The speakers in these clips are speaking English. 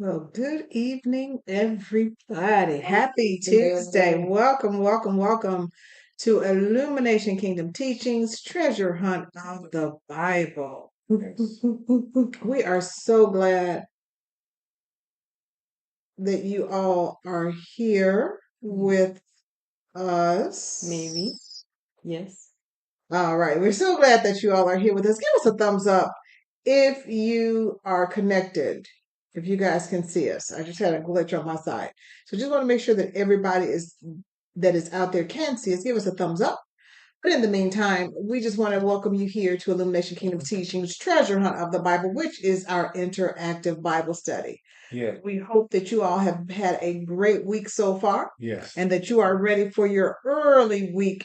Well, good evening, everybody. Happy Tuesday. Welcome to Illumination Kingdom Teachings, Treasure Hunt of the Bible. Yes. We are so glad that you all are here with us. Maybe. Yes. All right. We're so glad that you all are here with us. Give us a thumbs up if you are connected, if you guys can see us. I just had a glitch on my side. So just want to make sure that everybody that is out there can see us. Give us a thumbs up. But in the meantime, we just want to welcome you here to Illumination Kingdom Teachings Treasure Hunt of the Bible, which is our interactive Bible study. Yeah. We hope that you all have had a great week so far Yes. and that you are ready for your early week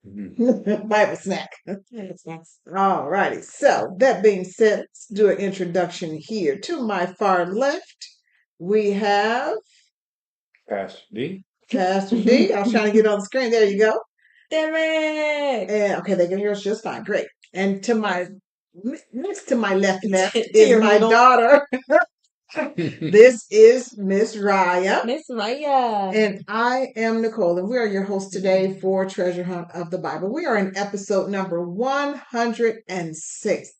Bible snack. Snacks. All righty. So that being said, let's do an introduction here. To my far left, we have Pastor D. Pastor D. I was trying to get on the screen. There you go. Derek. And okay, they can hear us just fine. Great. And to my next to my left To is your my middle. daughter. This is Miss Raya. Miss Maya. And I am Nicole, and we are your hosts today for Treasure Hunt of the Bible. We are in episode number 106.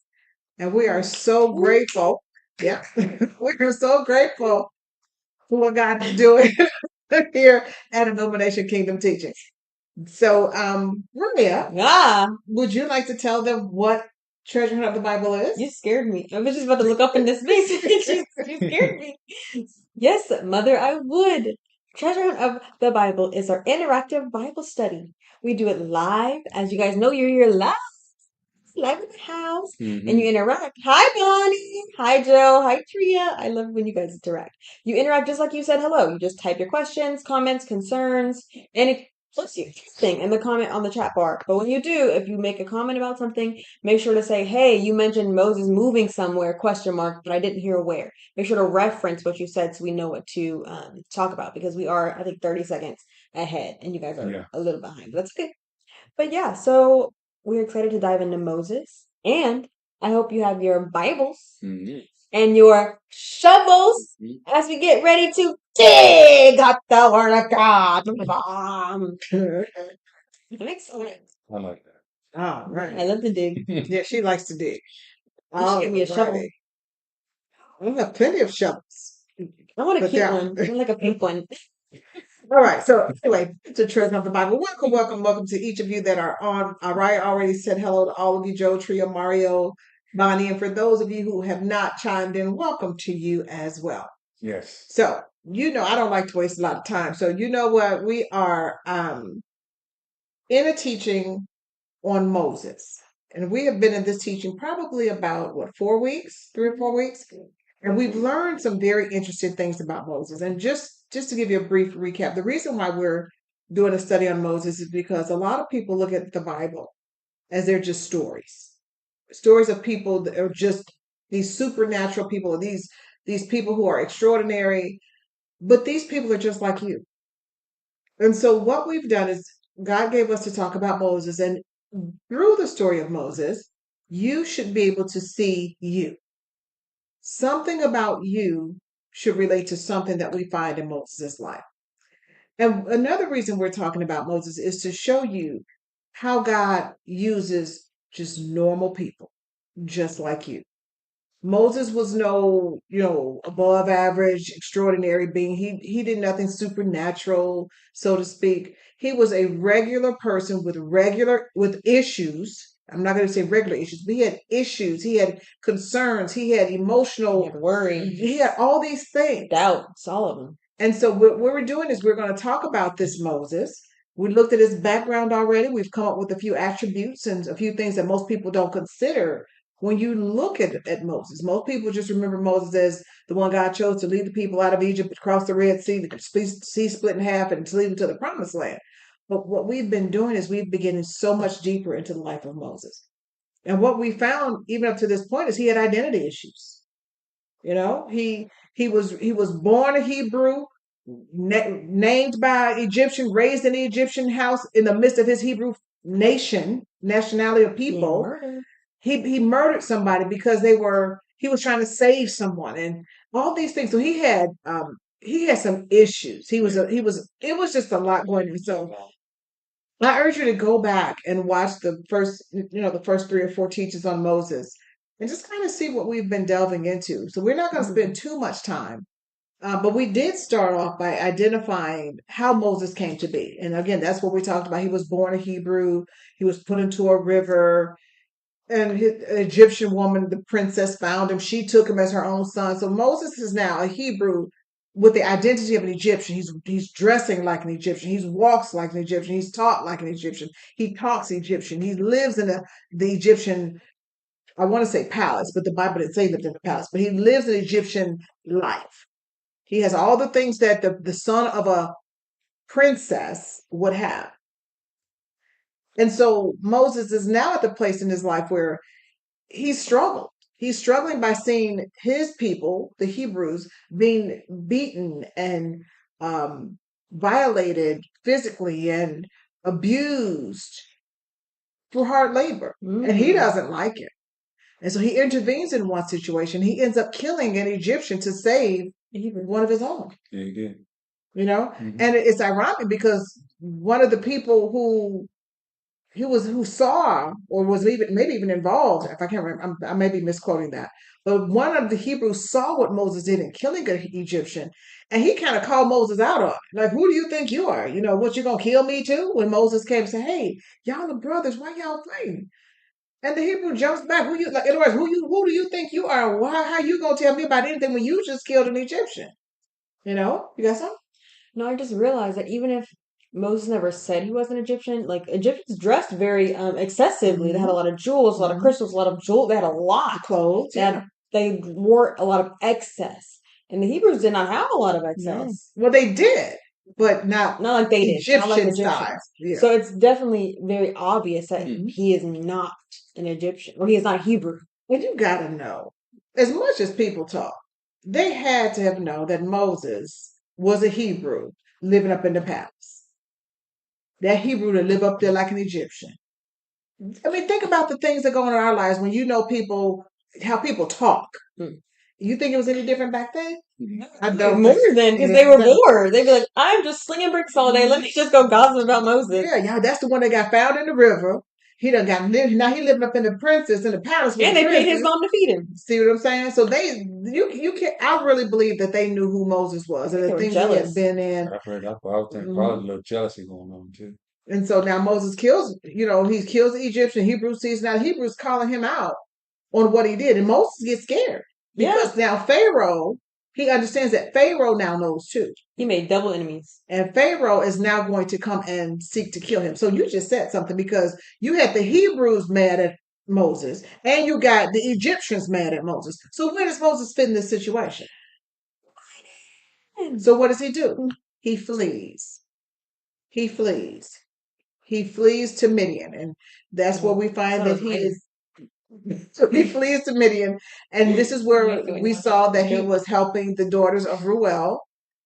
And we are so grateful. Yeah, we are so grateful for what God is doing here at Illumination Kingdom Teachings. So, Maria, would you like to tell them what Treasure Hunt of the Bible is? You scared me. I was just about to look up in this space. You scared me. Yes, Mother, I would. Treasure Hunt of the Bible is our interactive Bible study. We do it live. As you guys know, you're here live in the house, and you interact. Hi, Bonnie. Hi, Joe. Hi, Tria. I love when you guys interact. You interact just like you said hello. You just type your questions, comments, concerns, any plus you thing in the comment on the chat bar. But when you do, if you make a comment about something, make sure to say, "Hey, you mentioned Moses moving somewhere?" Question mark, but I didn't hear where. Make sure to reference what you said so we know what to talk about because we are, I think, 30 seconds ahead, and you guys are a little behind. But that's okay. But yeah, so we're excited to dive into Moses. And I hope you have your Bibles and your shovels as we get ready to dig up the Word of God. I'm excited. I like that. All right. I love to dig. Yeah, she likes to dig. You should give me a shovel. We have plenty of shovels. I want a cute one. I want like a pink one. All right. So anyway, to Treasure of the Bible. Welcome to each of you that are on. Araya already said hello to all of you, Joe, Tria, Mario, Bonnie, and for those of you who have not chimed in, welcome to you as well. Yes. So I don't like to waste a lot of time. So you know what? We are in a teaching on Moses. And we have been in this teaching probably about 4 weeks, 3 or 4 weeks. And we've learned some very interesting things about Moses. And just to give you a brief recap, the reason why we're doing a study on Moses is because a lot of people look at the Bible as they're just stories of people that are just these supernatural people, these people who are extraordinary, but these people are just like you. And so what we've done is God gave us to talk about Moses, and through the story of Moses, you should be able to see you. Something about you should relate to something that we find in Moses' life. And another reason we're talking about Moses is to show you how God uses just normal people, just like you. Moses was no, above average, extraordinary being. He did nothing supernatural, so to speak. He was a regular person with issues. I'm not going to say regular issues, but he had issues. He had concerns. He had emotional worry. He had all these things. Doubts, all of them. And so what we're doing is we're going to talk about this Moses. We looked at his background already. We've come up with a few attributes and a few things that most people don't consider when you look at Moses. Most people just remember Moses as the one God chose to lead the people out of Egypt, across the Red Sea, the sea split in half, and to lead them to the promised land. But what we've been doing is we've been getting so much deeper into the life of Moses. And what we found, even up to this point, is he had identity issues. He was born a Hebrew, named by Egyptian, raised in the Egyptian house in the midst of his Hebrew nationality of people. He murdered somebody because he was trying to save someone, and all these things. So he had some issues. It was just a lot going on. So I urge you to go back and watch the first 3 or 4 teachings on Moses and just kind of see what we've been delving into. So we're not going to spend too much time. But we did start off by identifying how Moses came to be. And again, that's what we talked about. He was born a Hebrew. He was put into a river, and an Egyptian woman, the princess, found him. She took him as her own son. So Moses is now a Hebrew with the identity of an Egyptian. He's dressing like an Egyptian. He walks like an Egyptian. He's taught like an Egyptian. He talks Egyptian. He lives in the Egyptian. I want to say palace, but the Bible didn't say he lived in the palace. But he lives an Egyptian life. He has all the things that the son of a princess would have. And so Moses is now at the place in his life where he's struggled. He's struggling by seeing his people, the Hebrews, being beaten and violated physically and abused for hard labor. And he doesn't like it. And so he intervenes in one situation. He ends up killing an Egyptian to save one of his own. Yeah, he did. And it's ironic because one of the people who saw or was maybe even involved, if I can't remember, I may be misquoting that, but one of the Hebrews saw what Moses did in killing an Egyptian, and he kind of called Moses out on it. Like, who do you think you are? What, you gonna kill me too? When Moses came and said, hey, y'all are brothers, why y'all fighting? And the Hebrew jumps back. Who you like? In other words, who do you think you are? Why? How you gonna tell me about anything when you just killed an Egyptian? You got something? No, I just realized that even if Moses never said he was an Egyptian, like Egyptians dressed very excessively. They had a lot of jewels, a lot of crystals, a lot of jewels. They had a lot. Clothes, yeah. They wore a lot of excess. And the Hebrews did not have a lot of excess. Well, they did, but not like they did. Not like Egyptian style. Egyptians. Yeah. So it's definitely very obvious that he is not an Egyptian, or he is not a Hebrew. Well, you got to know, as much as people talk, they had to have known that Moses was a Hebrew living up in the palace. That Hebrew to live up there like an Egyptian. I mean, think about the things that go on in our lives when you know people, how people talk. You think it was any different back then? I don't. More than, because they were bored. They'd be like, I'm just slinging bricks all day. Let me just go gossip about Moses. Yeah, that's the one that got found in the river. He done got lived. Now he living up in the princess in the palace. And they paid his mom to feed him. See what I'm saying? So you can. I really believe that they knew who Moses was and the things he had been in. I was thinking probably a little jealousy going on too. And so now Moses kills. He kills the Egyptian. Hebrews sees now Hebrews calling him out on what he did, and Moses gets scared because now Pharaoh. He understands that Pharaoh now knows too. He made double enemies. And Pharaoh is now going to come and seek to kill him. So you just said something because you had the Hebrews mad at Moses and you got the Egyptians mad at Moses. So where does Moses fit in this situation? So what does he do? He flees. He flees. He flees to Midian. And that's where we find that he is. So he flees to Midian, and this is where we saw that he was helping the daughters of Ruel.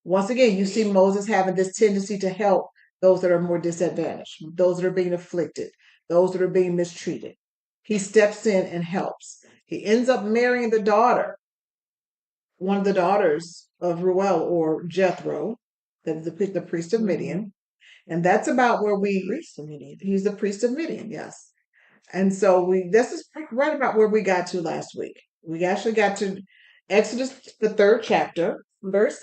Once again, you see Moses having this tendency to help those that are more disadvantaged, those that are being afflicted, those that are being mistreated. He steps in and helps. He ends up marrying the daughter, one of the daughters of Ruel or Jethro, that is the priest of Midian. And that's about where he's the priest of Midian, yes. And so this is right about where we got to last week. We actually got to Exodus, the 3rd chapter. Verse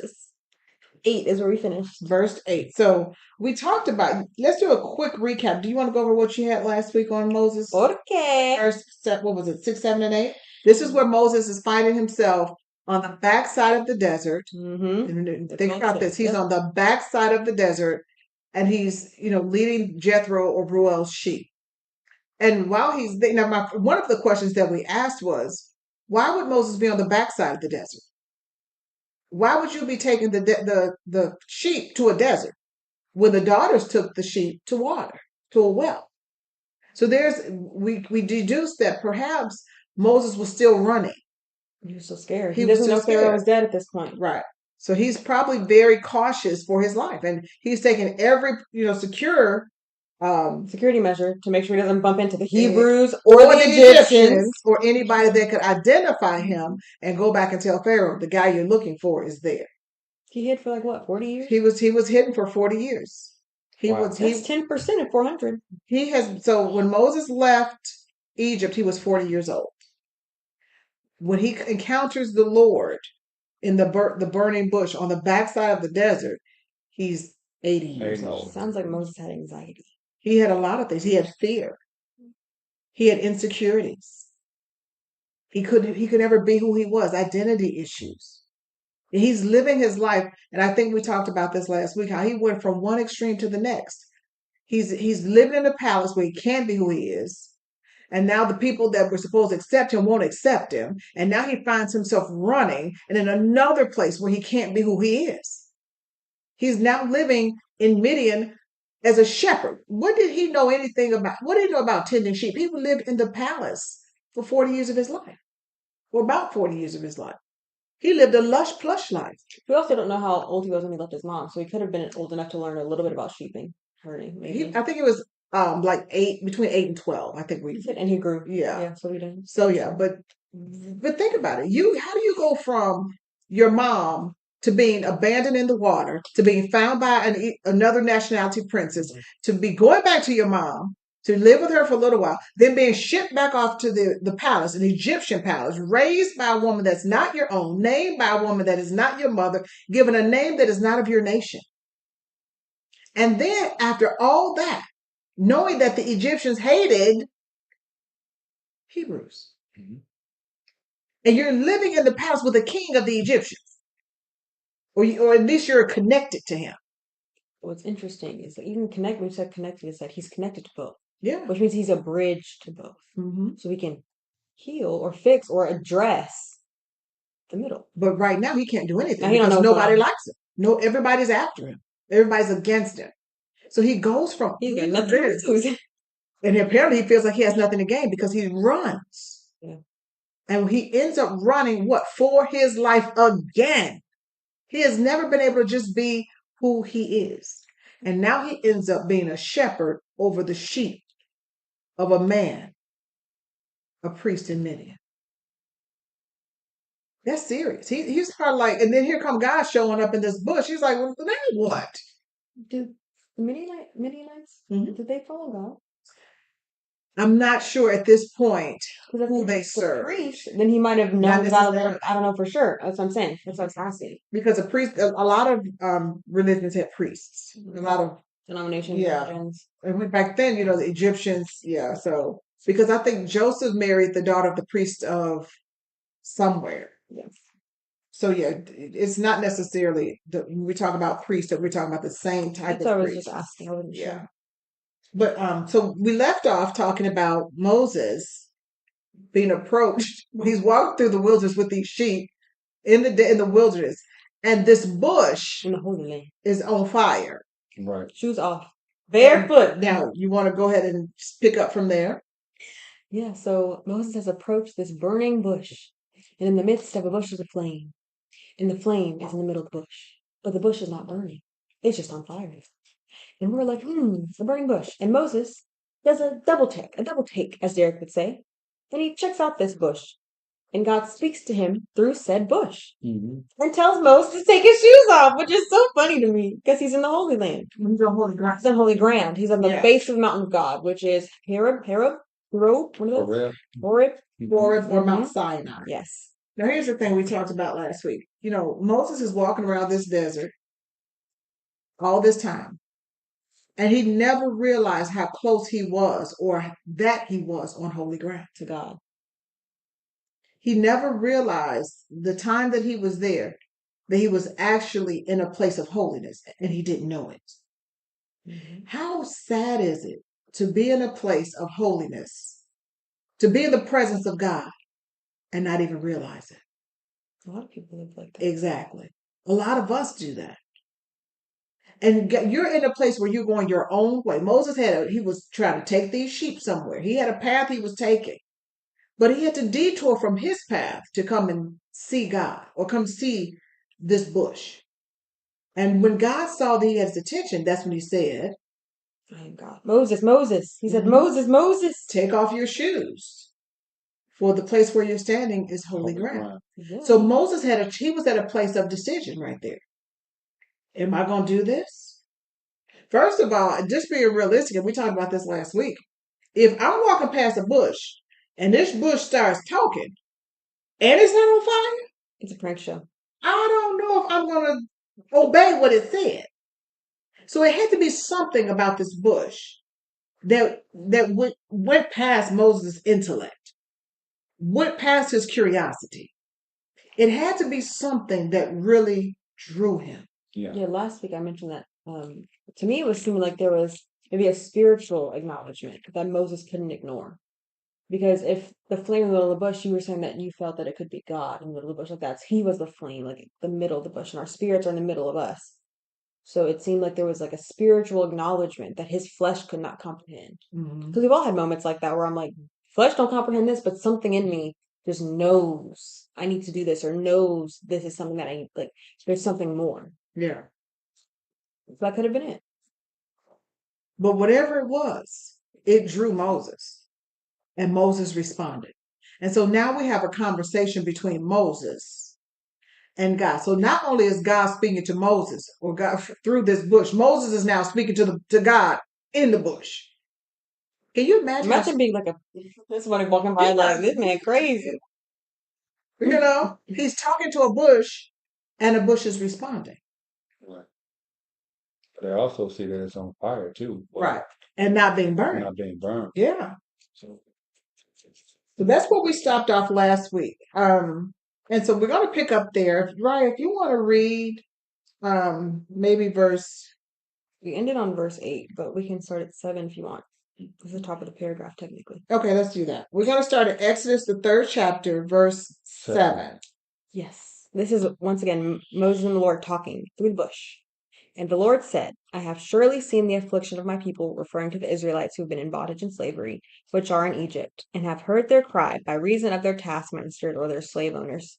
8 is where we finished. Verse 8. So we talked about, let's do a quick recap. Do you want to go over what you had last week on Moses? Okay. What was it, 6, 7, and 8? This is where Moses is finding himself on the backside of the desert. Think about this. He's on the backside of the desert, and he's, leading Jethro or Ruel's sheep. And while he's there, now one of the questions that we asked was, why would Moses be on the backside of the desert? Why would you be taking the sheep to a desert when the daughters took the sheep to water, to a well? So we deduced that perhaps Moses was still running. He was so scared. He doesn't know Pharaoh was dead at this point. Right. So he's probably very cautious for his life, and he's taking every secure Security measure to make sure he doesn't bump into the eh, Hebrews or or the the Egyptians. Egyptians or anybody that could identify him and go back and tell Pharaoh the guy you're looking for is there. He hid for like what, 40 years? He was hidden for 40 years. He Wow. was That's 10% of 400. he has so when Moses left Egypt, he was 40 years old. When he encounters the Lord in the burning bush on the backside of the desert, he's 80 years 80. old. Sounds like Moses had anxiety. He had a lot of things. He had fear. He had insecurities. He could never be who he was, identity issues. He's living his life, and I think we talked about this last week, how he went from one extreme to the next. He's living in a palace where he can't be who he is. And now the people that were supposed to accept him won't accept him. And now he finds himself running and in another place where he can't be who he is. He's now living in Midian as a shepherd. What did he know anything about? What did he know about tending sheep? He lived in the palace for 40 years of his life, or about 40 years of his life. He lived a lush, plush life. We also don't know how old he was when he left his mom, so he could have been old enough to learn a little bit about sheeping, herding, maybe. I think it was like between 8 and 12. I think And he grew. Yeah. So we didn't. So yeah, but think about it. How do you go from your mom to being abandoned in the water, to being found by another nationality princess, to be going back to your mom, to live with her for a little while, then being shipped back off to the palace, an Egyptian palace, raised by a woman that's not your own, named by a woman that is not your mother, given a name that is not of your nation. And then after all that, knowing that the Egyptians hated Hebrews. Mhm. And you're living in the palace with the king of the Egyptians, or at least you're connected to him. What's interesting is that even when you said connected, is that he's connected to both. Yeah. Which means he's a bridge to both. Mm-hmm. So he can heal or fix or address the middle. But right now he can't do anything Now he don't because know nobody likes him. No, everybody's after him. Everybody's against him. So he goes from He's got nothing to lose. And apparently he feels like he has nothing to gain because he runs. Yeah. And he ends up running for his life again. He has never been able to just be who he is. And now he ends up being a shepherd over the sheep of a man, a priest in Midian. That's serious. He's kind of like, and then here come God showing up in this bush. He's like, well, now what? Did the Midianites, did they follow God? I'm not sure at this point who they the serve. priest, then he might have known God. I don't know for sure. That's what I'm saying. That's what I was asking. Because a lot of religions had priests. A lot of denominations. Yeah. And back then, the Egyptians, yeah. So because I think Joseph married the daughter of the priest of somewhere. Yes. So yeah, it's not necessarily when we talk about priests that we're talking about the same type That's of what I was priest. just asking. I wasn't sure. But so we left off talking about Moses being approached. He's walking through the wilderness with these sheep in the wilderness, and this bush in the Holy Land is on fire. Right. Shoes off, barefoot. Now you want to go ahead and pick up from there. Yeah. So Moses has approached this burning bush, and in the midst of a bush is a flame, and the flame is in the middle of the bush, but the bush is not burning; it's just on fire. And we're like, it's a burning bush. And Moses does a double take, as Derek would say. And he checks out this bush. And God speaks to him through said bush. Mm-hmm. And tells Moses to take his shoes off, which is so funny to me because he's in the Holy Land. He's on holy ground. He's on holy ground. He's on the base of the mountain of God, which is Horeb, Horeb, or Mount Sinai. Yes. Now here's the thing we talked about last week. Moses is walking around this desert all this time. And he never realized how close he was or that he was on holy ground to God. He never realized the time that he was there that he was actually in a place of holiness and he didn't know it. Mm-hmm. How sad is it to be in a place of holiness, to be in the presence of God and not even realize it? A lot of people live like that. Exactly. A lot of us do that. And you're in a place where you're going your own way. Moses he was trying to take these sheep somewhere. He had a path he was taking, but he had to detour from his path to come and see God or come see this bush. And when God saw that he had his attention, that's when he said, I am God. Moses, Moses. He said, Mhm. Moses, Moses. Take off your shoes, for the place where you're standing is holy Holy ground. ground. Yeah. So Moses he was at a place of decision right there. Am I going to do this? First of all, just being realistic, and we talked about this last week. If I'm walking past a bush and this bush starts talking and it's not on fire, It's a prank show. I don't know if I'm going to obey what it said. So it had to be something about this bush that went past Moses' intellect, went past his curiosity. It had to be something that really drew him. Yeah. Yeah, last week I mentioned that to me it was seeming like there was maybe a spiritual acknowledgement that Moses couldn't ignore. Because if the flame in the middle of the bush, you were saying that you felt that it could be God in the middle of the bush, like that's he was the flame, like the middle of the bush, and our spirits are in the middle of us. So it seemed like there was like a spiritual acknowledgement that his flesh could not comprehend. Mhm. Because we've all had moments like that where I'm like, flesh don't comprehend this, but something in me just knows I need to do this or knows this is something that I like. There's something more. Yeah. So that could have been it. But whatever it was, it drew Moses, and Moses responded. And so now we have a conversation between Moses and God. So not only is God speaking to Moses or God through this bush, Moses is now speaking to God in the bush. Can you imagine? Imagine being like this somebody walking by like this man crazy. He's talking to a bush, and a bush is responding. Right. But I also see that it's on fire too. Right. And not being burned. Not being burned. Yeah. So So that's what we stopped off last week. And so we're going to pick up there. Ryan, if you want to read maybe verse. We ended on verse 8, but we can start at 7 if you want. It's the top of the paragraph, technically. Okay, let's do that. We're going to start at Exodus, the 3rd chapter, verse 7. Yes. This is once again Moses and the Lord talking through the bush. And the Lord said, I have surely seen the affliction of my people, referring to the Israelites who have been in bondage and slavery, which are in Egypt, and have heard their cry by reason of their taskmasters or their slave owners.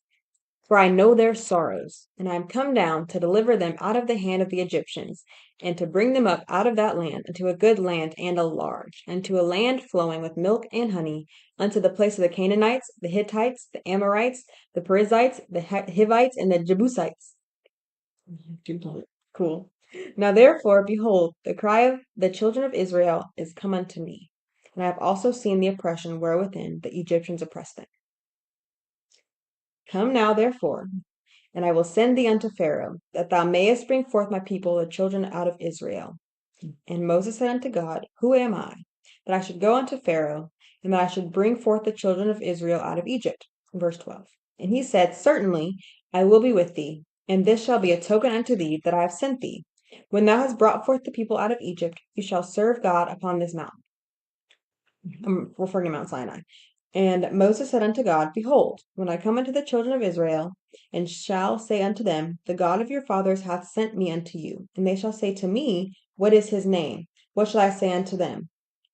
For I know their sorrows, and I am come down to deliver them out of the hand of the Egyptians, and to bring them up out of that land unto a good land and a large, and to a land flowing with milk and honey, unto the place of the Canaanites, the Hittites, the Amorites, the Perizzites, the Hivites, and the Jebusites. Cool. Now therefore, behold, the cry of the children of Israel is come unto me, and I have also seen the oppression wherewithin the Egyptians oppress them. Come now, therefore, and I will send thee unto Pharaoh, that thou mayest bring forth my people, the children out of Israel. And Moses said unto God, Who am I, that I should go unto Pharaoh, and that I should bring forth the children of Israel out of Egypt? Verse 12. And he said, Certainly I will be with thee, and this shall be a token unto thee that I have sent thee. When thou hast brought forth the people out of Egypt, you shall serve God upon this mountain. I'm referring to Mount Sinai. And Moses said unto God, Behold, when I come unto the children of Israel, and shall say unto them, The God of your fathers hath sent me unto you, and they shall say to me, What is his name? What shall I say unto them?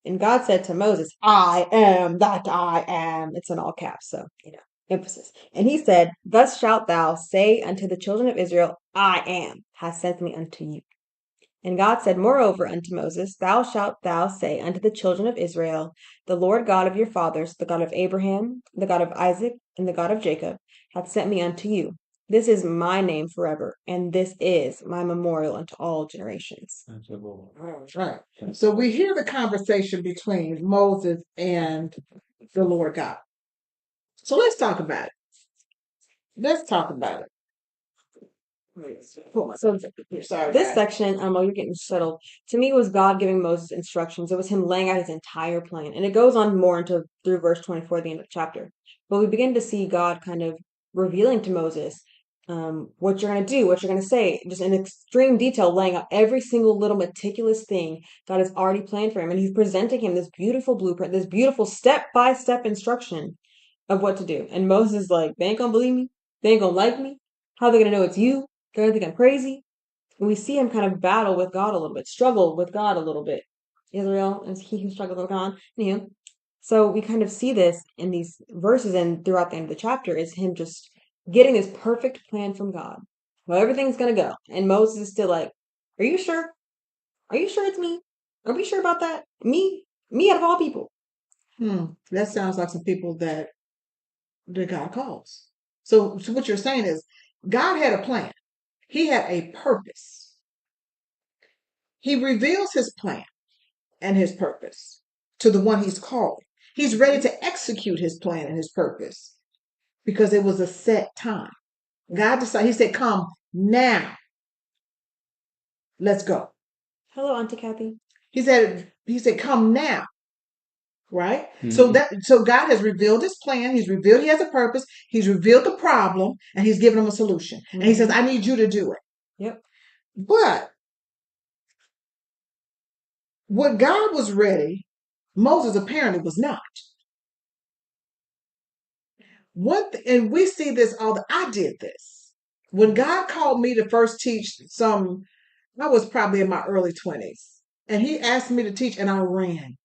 And God said to Moses, I am that I am. It's in all caps, so, emphasis. And he said, Thus shalt thou say unto the children of Israel, I am, hath sent me unto you. And God said moreover unto Moses, Thou shalt thou say unto the children of Israel, The Lord God of your fathers, the God of Abraham, the God of Isaac, and the God of Jacob, hath sent me unto you. This is my name forever, and this is my memorial unto all generations. Right. So we hear the conversation between Moses and the Lord God. So let's talk about it. Let's talk about it. So this section, while you're getting settled, to me was God giving Moses instructions. It was him laying out his entire plan. And it goes on more into through verse 24, the end of the chapter. But we begin to see God kind of revealing to Moses what you're going to do, what you're going to say, just in extreme detail, laying out every single little meticulous thing God has already planned for him. And he's presenting him this beautiful blueprint, this beautiful step-by-step instruction of what to do. And Moses is like, they ain't going to believe me. They ain't going to like me. How are they going to know it's you? They're going to think I'm crazy. And we see him kind of battle with God a little bit, struggle with God a little bit. Israel is he who struggles with God. Anywho, so we kind of see this in these verses and throughout the end of the chapter is him just getting this perfect plan from God. Well, everything's going to go. And Moses is still like, Are you sure? Are you sure it's me? Are we sure about that? Me out of all people. That sounds like some people that God calls. So what you're saying is God had a plan. He had a purpose. He reveals his plan and his purpose to the one he's called. He's ready to execute his plan and his purpose because it was a set time. God decided, he said, come now. Let's go. Hello, Auntie Kathy. He said, come now. Right? Mhm. So God has revealed his plan. He's revealed he has a purpose. He's revealed the problem and he's given him a solution. And he says, I need you to do it. Yep. But what God was ready, Moses apparently was not. And we see this I did this. When God called me to first teach I was probably in my early 20s. And he asked me to teach and I ran.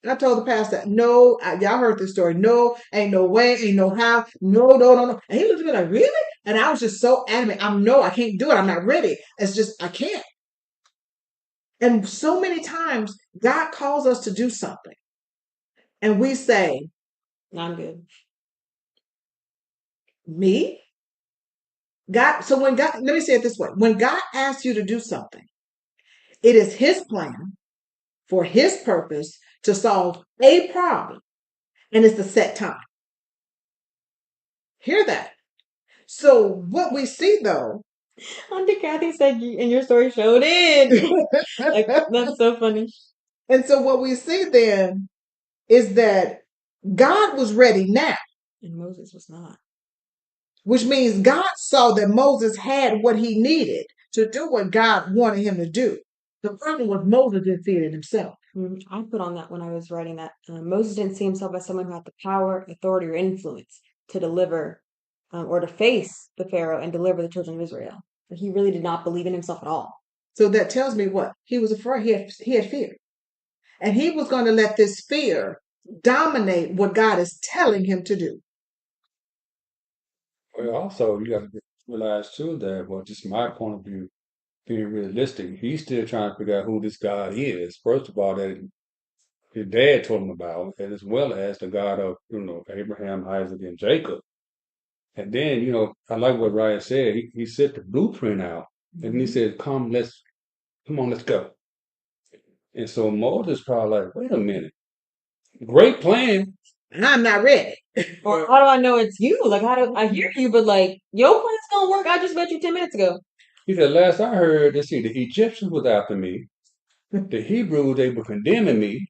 I told the pastor, no, y'all heard this story. No, ain't no way, ain't no how. No, no, no, no. And he looked at me like, really? And I was just so adamant. I can't do it. I'm not ready. It's just, I can't. And so many times God calls us to do something. And we say, I'm good. Me? So let me say it this way. When God asks you to do something, it is his plan for his purpose to solve a problem. And it's the set time. Hear that? So what we see though, Auntie Kathy said in your story showed it. Like, that's so funny. and so what we see then is that God was ready now, And Moses was not. which means God saw that Moses had what he needed to do what God wanted him to do. The problem was Moses didn't see it in himself. I put on that when I was writing that. Moses didn't see himself as someone who had the power, authority, or influence to deliver or to face the Pharaoh and deliver the children of Israel. But he really did not believe in himself at all. So that tells me what? He was afraid. He had fear. And he was going to let this fear dominate what God is telling him to do. Well, also, you got to realize too that, well, just my point of view, being realistic, he's still trying to figure out who this God is. First of all, that his dad told him about, and as well as the God of, Abraham, Isaac, and Jacob. And then, I like what Ryan said. He set the blueprint out, and he said, come on, let's go. And so Moses probably like, wait a minute, great plan. And I'm not ready. Or how do I know it's you? Like, how do I hear you? But like, your plan's gonna work. I just met you 10 minutes ago. He said, last I heard, let's see, the Egyptians was after me. The Hebrews, they were condemning me.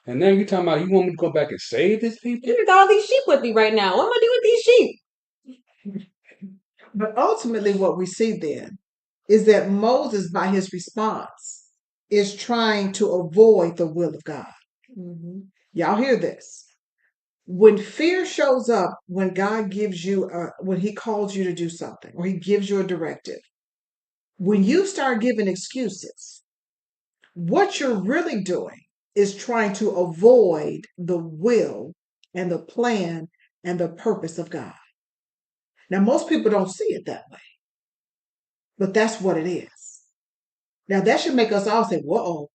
And now you're talking about you want me to go back and save these people? You got all these sheep with me right now. What am I doing with these sheep? But ultimately, what we see then is that Moses, by his response, is trying to avoid the will of God. Y'all hear this? When fear shows up, when God gives you, when he calls you to do something, or he gives you a directive, when you start giving excuses, what you're really doing is trying to avoid the will and the plan and the purpose of God. Now, most people don't see it that way, but that's what it is. Now, that should make us all say, whoa,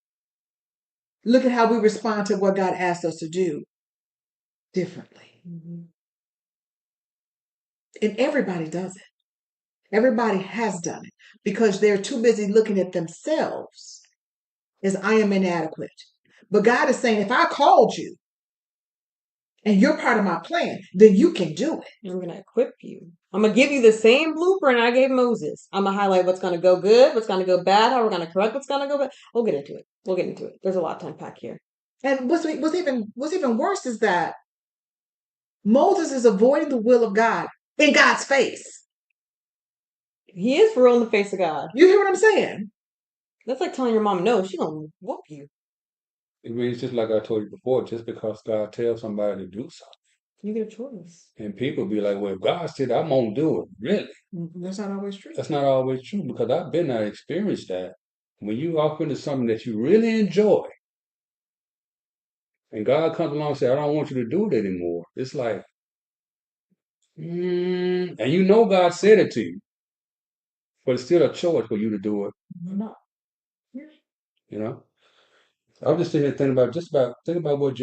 look at how we respond to what God asked us to do differently. And everybody does it. Everybody has done it because they're too busy looking at themselves as I am inadequate. But God is saying, if I called you and you're part of my plan, then you can do it. I'm going to equip you. I'm going to give you the same blueprint I gave Moses. I'm going to highlight what's going to go good, what's going to go bad, how we're going to correct what's going to go bad. We'll get into it. We'll get into it. There's a lot to unpack here. And what's even worse is that Moses is avoiding the will of God in God's face. He is for real in the face of God. You hear what I'm saying? That's like telling your mom no, she's going to whoop you. I mean, it's just like I told you before, just because God tells somebody to do something. You get a choice. And people be like, well, if God said I'm going to do it, really? That's not always true. That's not always true because I've been there, experienced that. When you walk into something that you really enjoy, and God comes along and says, I don't want you to do it anymore. It's like, and you know God said it to you, but it's still a choice for you to do it or not. You know? I was just sitting here thinking about what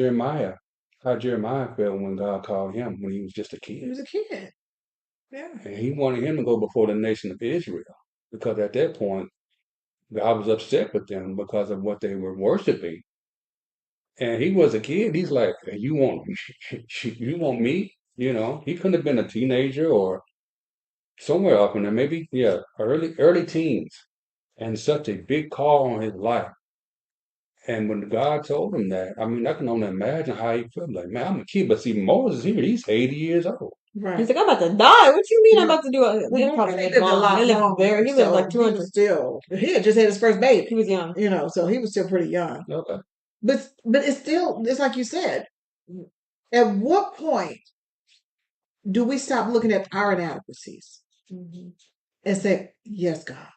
how Jeremiah felt when God called him when he was just a He kid. was a kid. Yeah. And he wanted him to go before the nation of Israel. Because at that point, God was upset with them because of what they were worshiping. And he was a kid. He's like, "Hey, you want you want me? You know, he couldn't have been a teenager or somewhere up in there, maybe, yeah, early teens. And such a big call on his life. And when God told him that, I mean, I can only imagine how he felt. Like, man, I'm a kid, but see, Moses here, he's 80 years old. He's Right. like, I'm about to die. What you mean I'm Yeah. about to do? They probably And he lived lived a long. They lot lived longer, very. He lived like so he 200. was still. He had just had his first baby, He was young. so he was still pretty young. Okay. But it's still, it's like you said. At what point do we stop looking at our inadequacies Hmm. and say, "Yes, God"?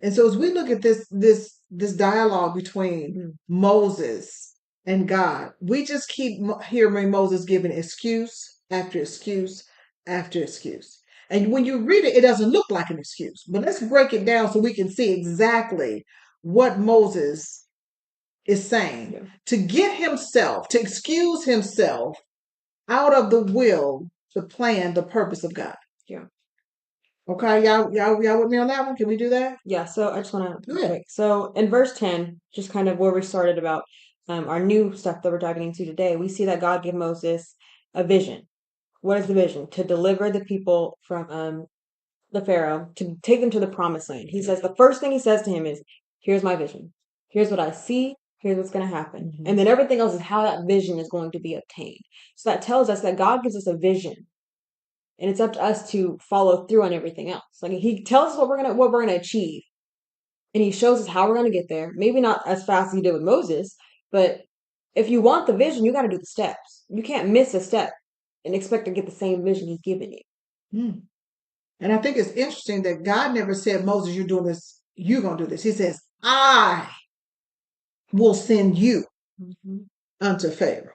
And so as we look at this dialogue between Moses and God, we just keep hearing Moses giving excuse after excuse after excuse. And when you read it, it doesn't look like an excuse. But let's break it down so we can see exactly what Moses is saying Yeah. to get himself, to excuse himself out of the will, the plan, the purpose of God. Yeah. Okay, y'all with me on that one? Can we do that? Yeah. So I just want to Go ahead. quick. So in verse 10, just kind of where we started about our new stuff that we're diving into today, we see that God gave Moses a vision. What is the vision? To deliver the people from the Pharaoh, to take them to the promised land. He says the first thing he says to him is, "Here's my vision. Here's what I see. Here's what's going to happen." Mhm. And then everything else is how that vision is going to be obtained. So that tells us that God gives us a vision, and it's up to us to follow through on everything else. Like He tells us what we're gonna achieve, and He shows us how we're gonna get there. Maybe not as fast as He did with Moses, but if you want the vision, you got to do the steps. You can't miss a step and expect to get the same vision He's given you. Hmm. And I think it's interesting that God never said, "Moses, you're doing this, you're going to do this." He says, "I will send you Mm-hmm. unto Pharaoh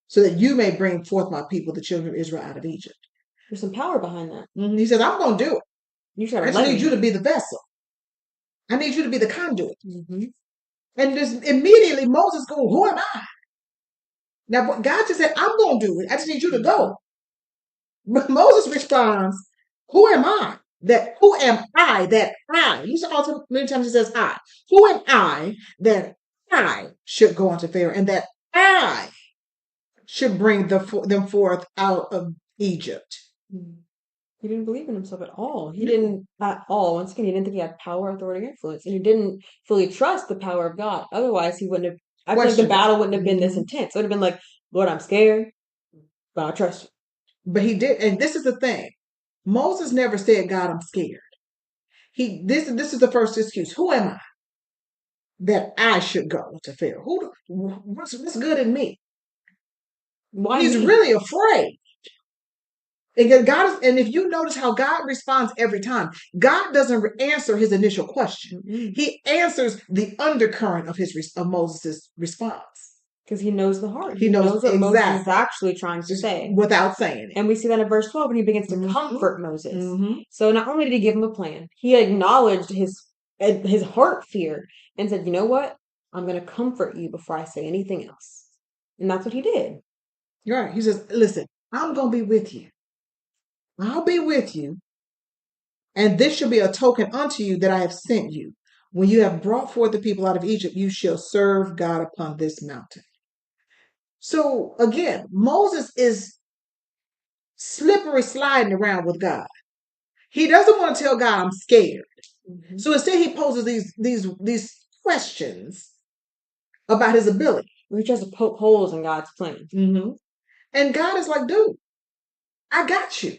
so that you may bring forth my people, the children of Israel, out of Egypt." There's some power behind that. He says, "I'm going to do it. You just I gotta just let need you me. to be the vessel. I need you to be the conduit." Mm-hmm. And just immediately Moses goes, "Who am I?" Now, God just said, "I'm going to do it. I just need you to go." But Moses responds, "Who am I? Who am I that I?" You see how many times he says I. Who am I that I should go unto Pharaoh and that I should bring them forth out of Egypt? He didn't believe in himself at all. He didn't at all. Once again, he didn't think he had power, authority, or influence, and he didn't fully trust the power of God. Otherwise, he wouldn't have. I feel like the Question it. battle wouldn't have been this Mhm. intense. It would have been like, Lord, I'm scared, but I trust you. But he did, and this is the thing. Moses never said, "God, I'm scared." This is the first excuse. Who am I that I should go to Pharaoh? What's good in me? Why He's me? really afraid. And if you notice how God responds every time, God doesn't answer his initial question. Mm-mm. He answers the undercurrent of Moses' response. Because he knows the heart. He He knows knows what Moses is exactly, actually trying to just say. without saying it. And we see that in verse 12 when he begins to Mhm. comfort Moses. Mhm. So not only did he give him a plan, he acknowledged his heart fear and said, "You know what? I'm going to comfort you before I say anything else." And that's what he did. Right. He says, "Listen, I'm going to be with you. I'll be with you. And this shall be a token unto you that I have sent you. When you have brought forth the people out of Egypt, you shall serve God upon this mountain." So again, Moses is slippery sliding around with God. He doesn't want to tell God, "I'm scared." Mm-hmm. So instead, he poses these questions about his ability. He tries to poke holes in God's plan. Mm-hmm. And God is like, "Dude, I got you."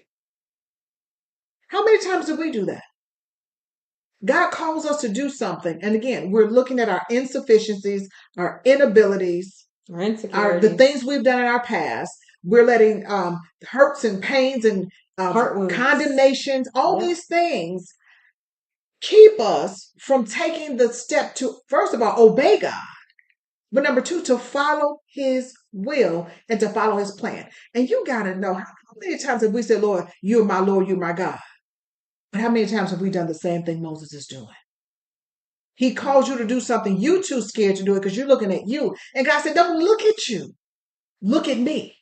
How many times do we do that? God calls us to do something, and again, we're looking at our insufficiencies, our inabilities, Or the insecurities. things we've done in our past. We're letting hurts and pains and Heart wounds. condemnations, all Yep. these things keep us from taking the step to, first of all, obey God, but number two, to follow his will and to follow his plan. And you got to know, how many times have we said, "Lord, you're my Lord, you're my God." But how many times have we done the same thing Moses is doing? He calls you to do something. You too scared to do it because you're looking at you. And God said, don't look at you. Look at me.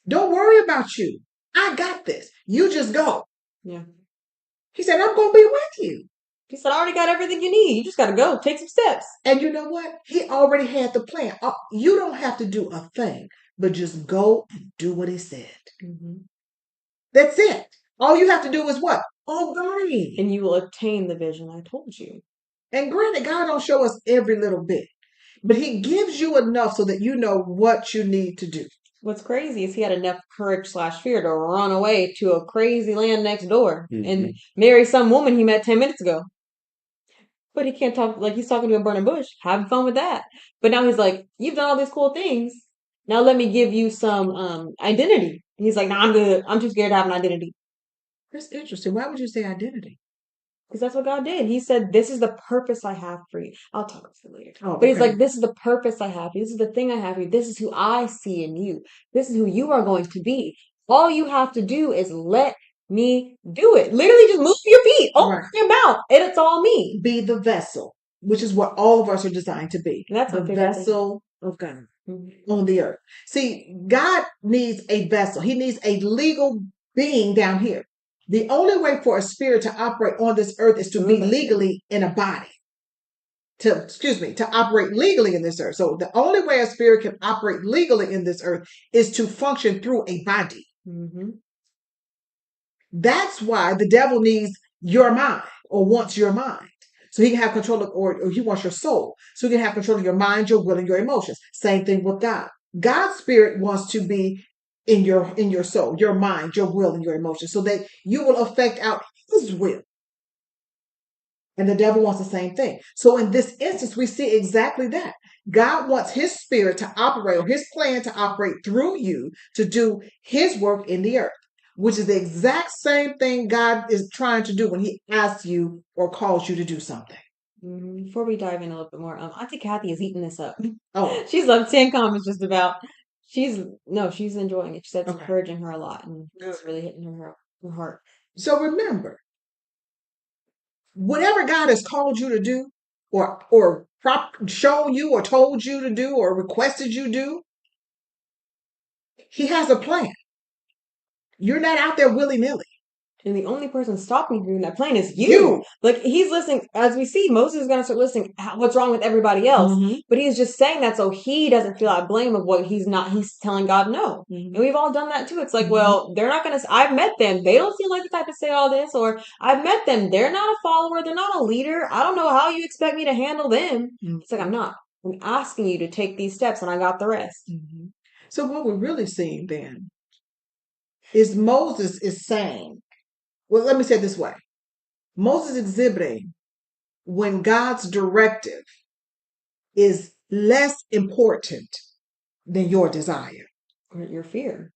Don't worry about you. I got this. You just go. Yeah. He said, I'm going to be with you. He said, I already got everything you need. You just got to go. Take some steps. And you know what? He already had the plan. You don't have to do a thing, but just go and do what he said. Mm-hmm. That's it. All you have to do is what? Obey. And you will attain the vision I told you. And granted, God don't show us every little bit, but he gives you enough so that you know what you need to do. What's crazy is he had enough courage/fear to run away to a crazy land next door and marry some woman he met 10 minutes ago. But he can't talk like he's talking to a burning bush, having fun with that. But now he's like, you've done all these cool things. Now let me give you some identity. And he's like, nah, I'm good. I'm too scared to have an identity. That's interesting. Why would you say identity? Because that's what God did. He said, this is the purpose I have for you. I'll talk to you later. Oh, but he's okay. like, this is the purpose I have for you. This is the thing I have for you. This is who I see in you. This is who you are going to be. All you have to do is let me do it. Literally just move your feet, open your mouth, and it's all me. Be the vessel, which is what all of us are designed to be. And that's the vessel of God on the earth. See, God needs a vessel. He needs a legal being down here. The only way for a spirit to operate on this earth is to be legally in a body. To operate legally in this earth. So the only way a spirit can operate legally in this earth is to function through a body. Mm-hmm. That's why the devil needs your mind or wants your mind. So he can have control of, or he wants your soul. So he can have control of your mind, your will, and your emotions. Same thing with God. God's spirit wants to be in your soul, your mind, your will, and your emotions, so that you will affect out his will. And the devil wants the same thing. So in this instance, we see exactly that. God wants his spirit to operate, or his plan to operate through you to do his work in the earth, which is the exact same thing God is trying to do when he asks you or calls you to do something. Before we dive in a little bit more, Auntie Kathy is eating this up. Oh, she's left 10 comments just about. She's enjoying it. She said it's encouraging her a lot, and it's really hitting her heart. So remember, whatever God has called you to do, or shown you, or told you to do, or requested you do, he has a plan. You're not out there willy-nilly. And the only person stopping you from that plan is you. Like, he's listening. As we see, Moses is going to start listening what's wrong with everybody else. Mm-hmm. But he's just saying that so he doesn't feel that blame of what he's telling God no. Mm-hmm. And we've all done that too. It's like, well, they're not going to, I've met them. They don't seem like the type to say all this. Or I've met them. They're not a follower. They're not a leader. I don't know how you expect me to handle them. Mm-hmm. It's like, I'm not. I'm asking you to take these steps and I got the rest. Mm-hmm. So what we're really seeing then is Moses is saying, well, let me say it this way. Moses exhibiting when God's directive is less important than your desire or your fear.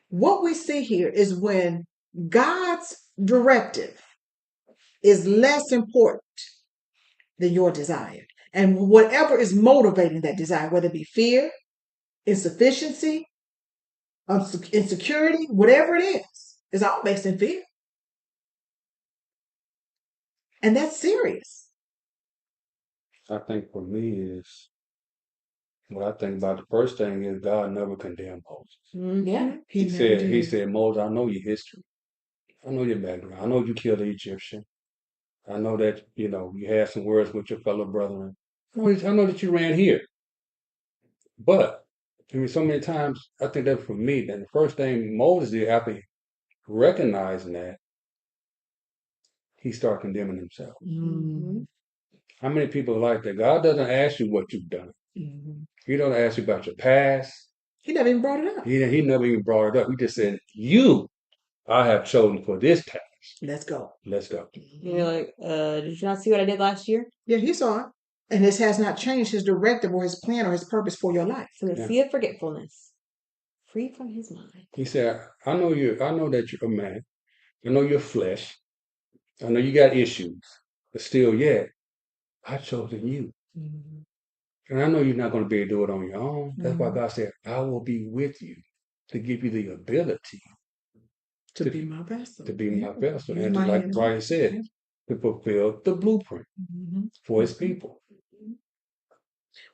What we see here is when God's directive is less important than your desire. And whatever is motivating that desire, whether it be fear, insufficiency, insecurity, whatever it is all based in fear. And that's serious. I think for me is what I think about the first thing is God never condemned Moses. Mm-hmm. Yeah. He said, Moses, I know your history. I know your background. I know you killed the Egyptian. I know that, you had some words with your fellow brethren. I know that you ran here. But, so many times, I think that for me, then the first thing Moses did after recognizing that, he started condemning himself. Mm-hmm. How many people are like that? God doesn't ask you what you've done. Mm-hmm. He doesn't ask you about your past. He never even brought it up. He never even brought it up. He just said, I have chosen for this task. Let's go. Let's go. You're like, did you not see what I did last year? Yeah, he saw it. And this has not changed his directive or his plan or his purpose for your life. So the sea of forgetfulness, free from his mind. He said, I know that you're a man. I know your flesh. I know you got issues. But still, I've chosen you. Mm-hmm. And I know you're not going to be able to do it on your own. That's why God said, I will be with you to give you the ability to be my vessel. To be my vessel. And like Brian said, to fulfill the blueprint Mhm. for his people.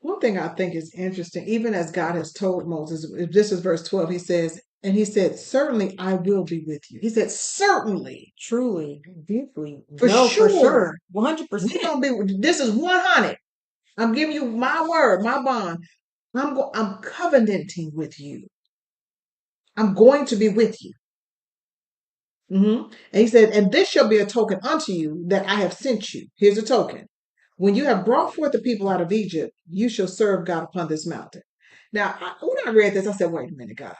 One thing I think is interesting, even as God has told Moses, this is verse 12, he says, and he said, certainly I will be with you. He said, certainly, Truly, deeply. for No, for sure. sure. We're 100%. gonna be, this is 100. I'm giving you my word, my bond. I'm covenanting with you. I'm going to be with you. And he said, and this shall be a token unto you that I have sent you. Here's a token. When you have brought forth the people out of Egypt, you shall serve God upon this mountain. Now, when I read this, I said, wait a minute, God.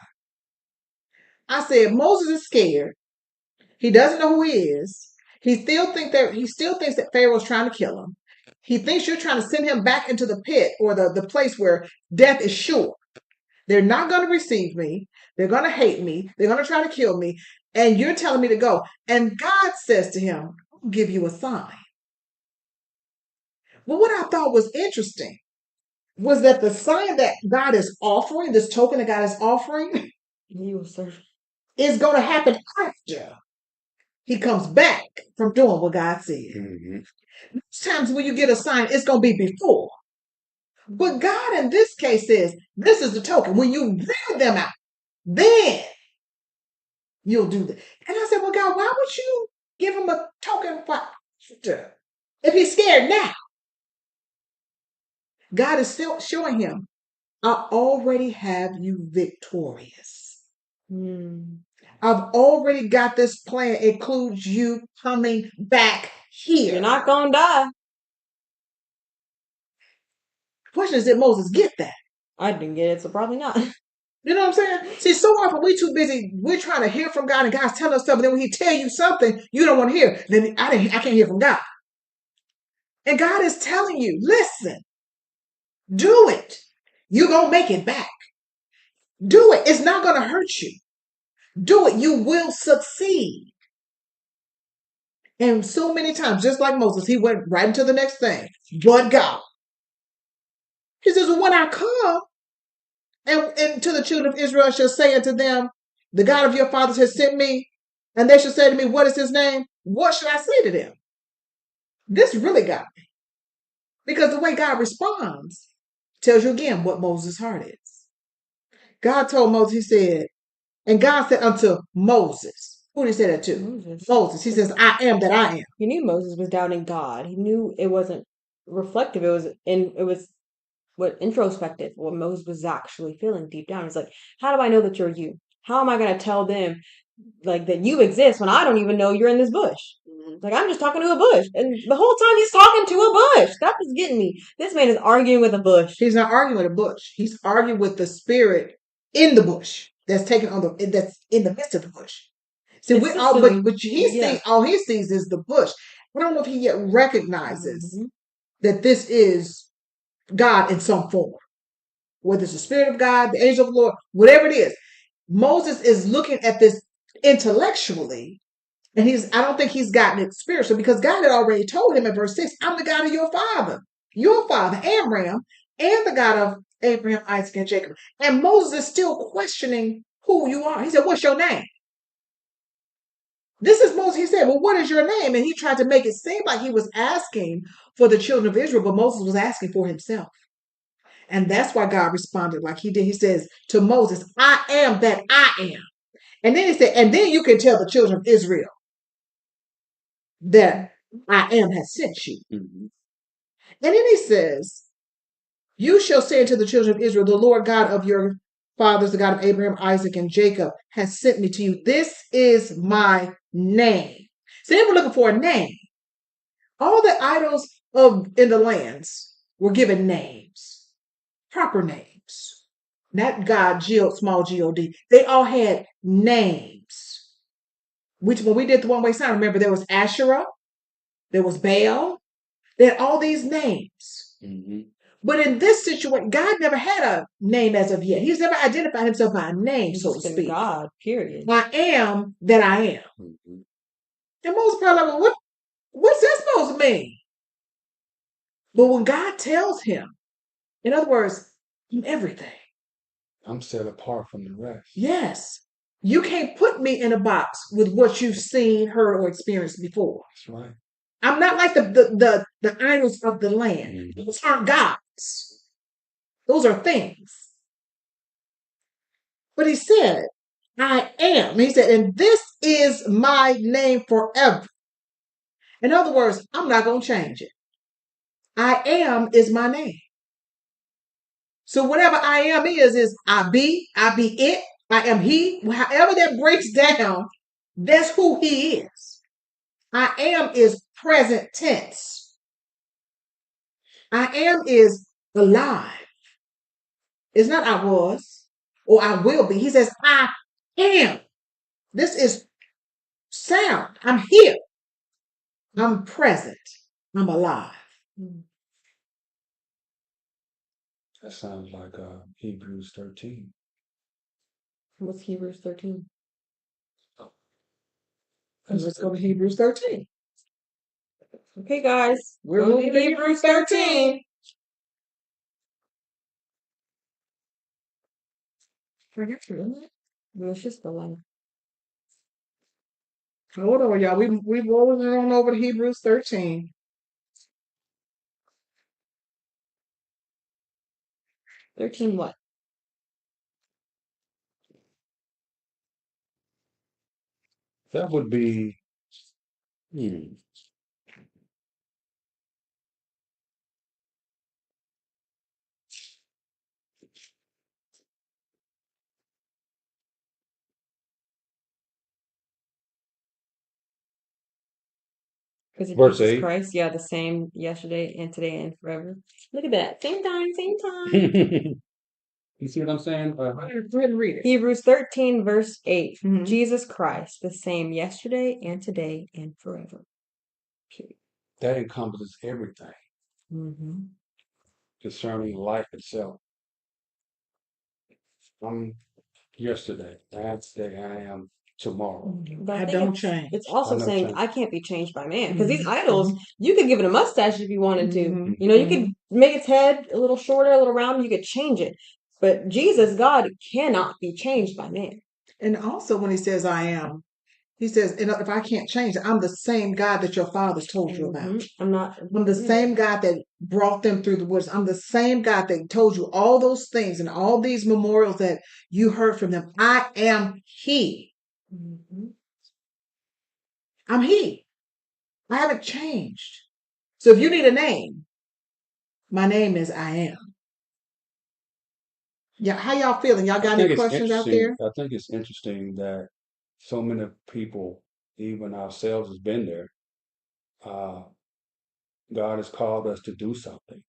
I said, Moses is scared. He doesn't know who he is. He still thinks that Pharaoh's trying to kill him. He thinks you're trying to send him back into the pit or the place where death is sure. They're not going to receive me. They're going to hate me. They're going to try to kill me. And you're telling me to go. And God says to him, I'll give you a sign. Well, what I thought was interesting was that the sign that God is offering, this token that God is offering, He will serve. is going to happen after he comes back from doing what God said. Mm-hmm. Times when you get a sign, it's going to be before. But God in this case says, this is the token. When you bring them out, then you'll do that. And I said, well, God, why would you give him a token if he's scared now? God is still showing him, I already have you victorious. Mm. I've already got this plan, includes you coming back here. You're not going to die. Question is, did Moses get that? I didn't get it, so probably not. You know what I'm saying? See, so often we too busy. We're trying to hear from God, and God's telling us something. Then when He tell you something you don't want to hear, then I can't hear from God. And God is telling you, listen, do it. You're gonna make it back. Do it. It's not gonna hurt you. Do it. You will succeed. And so many times, just like Moses, he went right into the next thing. But God, He says, well, when I come, and to the children of Israel shall say unto them, the God of your fathers has sent me, and they shall say to me, what is his name? What should I say to them? This really got me. Because the way God responds tells you again what Moses' heart is. God told Moses, he said, and God said unto Moses, who did he say that to? Moses. He says, I am that I am. He knew Moses was doubting God. He knew it wasn't reflective. It was what introspective, what Moses was actually feeling deep down. It's like, how do I know that you're you? How am I going to tell them like that you exist when I don't even know you're in this bush? Like, I'm just talking to a bush, and the whole time he's talking to a bush. That was getting me. This man is arguing with a bush. He's not arguing with a bush. He's arguing with the spirit in the bush that's taken on that's in the midst of the bush. See, we all, but all he sees is the bush. I don't know if he yet recognizes that this is God in some form, whether it's the Spirit of God, the angel of the Lord, whatever it is. Moses is looking at this intellectually, and I don't think he's gotten it spiritually, because God had already told him in verse 6, I'm the God of your father, Abraham, and the God of Abraham, Isaac, and Jacob. And Moses is still questioning who you are. He said, what's your name? This is Moses. He said, well, what is your name? And he tried to make it seem like he was asking for the children of Israel, but Moses was asking for himself. And that's why God responded like he did. He says to Moses, I am that I am. And then he said, and then you can tell the children of Israel that I am has sent you. Mm-hmm. And then he says, you shall say unto the children of Israel, the Lord God of your fathers, the God of Abraham, Isaac, and Jacob, has sent me to you. This is my name. So they were looking for a name. All the idols in the lands were given names, proper names. Not God, small G-O-D. They all had names. Which, when we did the one-way sign, remember there was Asherah, there was Baal. They had all these names. Mm-hmm. But in this situation, God never had a name as of yet. He's never identified himself by a name, so to speak. God, period. I am that I am. Mm-hmm. And Moses probably like, well, what's that supposed to mean? But when God tells him, in other words, I'm everything. I'm set apart from the rest. Yes. You can't put me in a box with what you've seen, heard, or experienced before. That's right. I'm not like the idols of the land. Those aren't gods. Those are things. But he said, I am. He said, and this is my name forever. In other words, I'm not going to change it. I am is my name. So whatever I am is I be it, I am he. However that breaks down, that's who he is. I am is present tense. I am is alive. It's not I was or I will be. He says, I am. This is sound. I'm here. I'm present. I'm alive. That sounds like Hebrews 13. What's Hebrews 13? Let's go to Hebrews 13. Okay, guys. We're moving to Hebrews 13. It's just the line. Hold on, y'all. We rolling on over to Hebrews 13. 13 what? That would be, Because of verse Jesus 8. Christ, yeah, the same yesterday and today and forever. Look at that. Same time, same time. You see what I'm saying? Go ahead and read it. Hebrews 13, verse 8. Mhm. Jesus Christ, the same yesterday and today and forever. Period. That encompasses everything Mm-hmm. concerning life itself. I'm yesterday, that's today, I am tomorrow. But I think don't it's, change. it's also I never saying change. I can't be changed by man. Because these Mhm. idols, you could give it a mustache if you wanted to. Mhm. You know, you could make its head a little shorter, a little round, you could change it. But Jesus, God, cannot be changed by man. And also when he says I am, he says, if I can't change it, I'm the same God that your fathers told you about. I'm not. I'm the same God that brought them through the woods. I'm the same God that told you all those things and all these memorials that you heard from them. I am He. Mm-hmm. I'm He. I haven't changed. So if you need a name, my name is I am. Yeah, how y'all feeling? Y'all I got any think it's questions out interesting. there? I think it's interesting that so many people, even ourselves, has been there. Uh, God has called us to do something,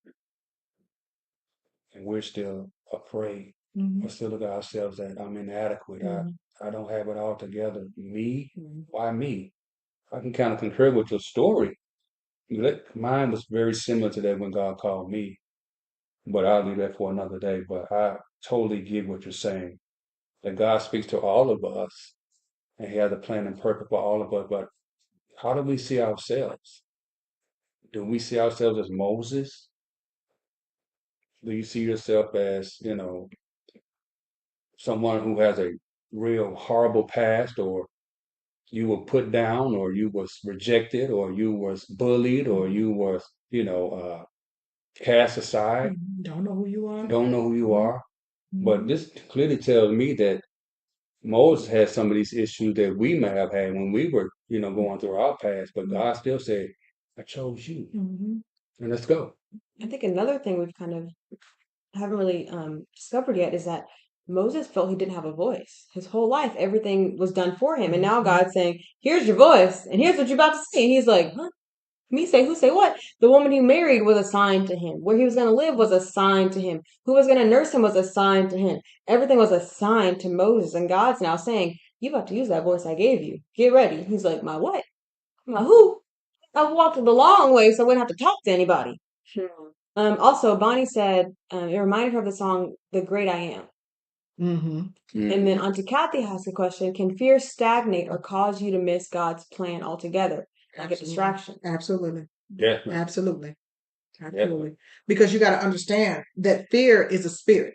and we're still afraid. We're still look at ourselves that I'm inadequate. I don't have it all together. Me? Why me? I can kind of concur with your story. Mine was very similar to that when God called me, but I'll leave that for another day. But I totally get what you're saying. That God speaks to all of us, and He has a plan and purpose for all of us. But how do we see ourselves? Do we see ourselves as Moses? Do you see yourself as, someone who has a real horrible past, or you were put down, or you was rejected, or you was bullied, or you was, cast aside, Don't know who you are. don't know who you are? But Mhm. this clearly tells me that Moses had some of these issues that we may have had when we were, going through our past, but God still said, I chose you, Mhm. and let's go. I think another thing we've kind of haven't really discovered yet is that Moses felt he didn't have a voice. His whole life, everything was done for him. And now God's saying, here's your voice, and here's what you're about to say. And he's like, huh? Me say, who say what? The woman he married was assigned to him. Where he was going to live was assigned to him. Who was going to nurse him was assigned to him. Everything was assigned to Moses. And God's now saying, you about to use that voice I gave you. Get ready. He's like, my what? My who? I walked the long way so I wouldn't have to talk to anybody. Also, Bonnie said it reminded her of the song "The Great I Am." And then Auntie Kathy has a question: can fear stagnate or cause you to miss God's plan altogether, like a distraction? Absolutely. Definitely. Absolutely. Definitely. Absolutely. Because you got to understand that fear is a spirit.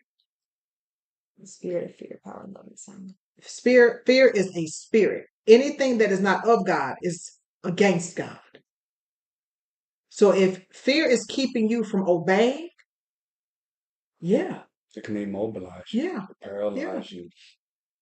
The spirit of fear, power, and love and sound. Fear is a spirit. Anything that is not of God is against God. So if fear is keeping you from obeying, yeah, It can immobilize you, yeah, yeah. paralyze you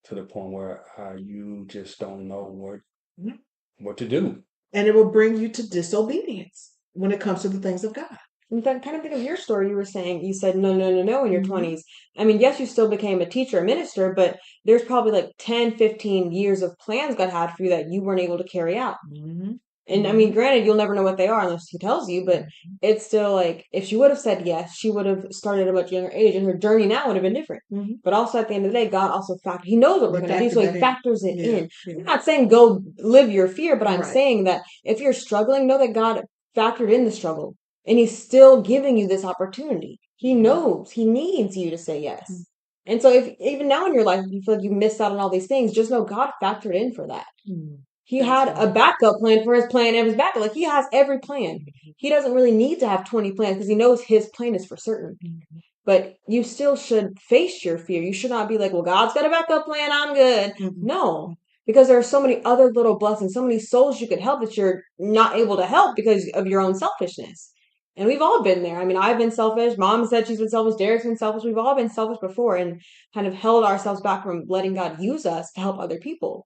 to the point where you just don't know Yeah. what to do. And it will bring you to disobedience when it comes to the things of God. And then kind of think of your story. You were saying you said no, no, no, no in your Mhm. 20s. I mean, yes, you still became a teacher, a minister, but there's probably like 10, 15 years of plans God had for you that you weren't able to carry out. Mhm. And I mean, Mhm. granted, you'll never know what they are unless he tells you, but it's still like if she would have said yes, she would have started at a much younger age and her journey now would have been different. Mhm. But also at the end of the day, God also he knows what we're They going to do, factor so he that in. factors it Yeah, in. yeah. I'm not saying go live your fear, but I'm Right. saying that if you're struggling, know that God factored in the struggle and he's still giving you this opportunity. He knows he needs you to say yes. Mhm. And so if even now in your life you feel like you missed out on all these things, just know God factored in for that. Mhm. He That's had a right. backup plan for his plan and his backup. Like he has every plan. He doesn't really need to have 20 plans because he knows his plan is for certain. Mhm. But you still should face your fear. You should not be like, well, God's got a backup plan. I'm good. Mhm. No, because there are so many other little blessings, so many souls you could help that you're not able to help because of your own selfishness. And we've all been there. I mean, I've been selfish. Mom said she's been selfish. Derek's been selfish. We've all been selfish before and kind of held ourselves back from letting God use us to help other people.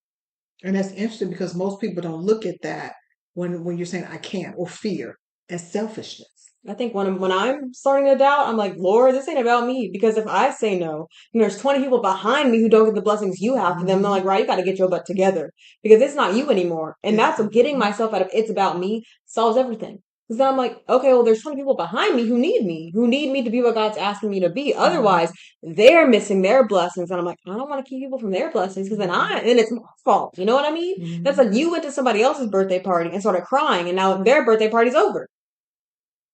And that's interesting because most people don't look at that when you're saying I can't or fear as selfishness. I think when I'm starting to doubt, I'm like, Lord, this ain't about me. Because if I say no, and there's 20 people behind me who don't get the blessings you have for them, they're like, right, you got to get your butt together because it's not you anymore. And that's what getting myself out of it's about me solves everything. Because then I'm like, okay, well, there's 20 people behind me who need me to be what God's asking me to be. Otherwise, they're missing their blessings. And I'm like, I don't want to keep people from their blessings because then it's my fault. You know what I mean? That's like you went to somebody else's birthday party and started crying, and now their birthday party's over.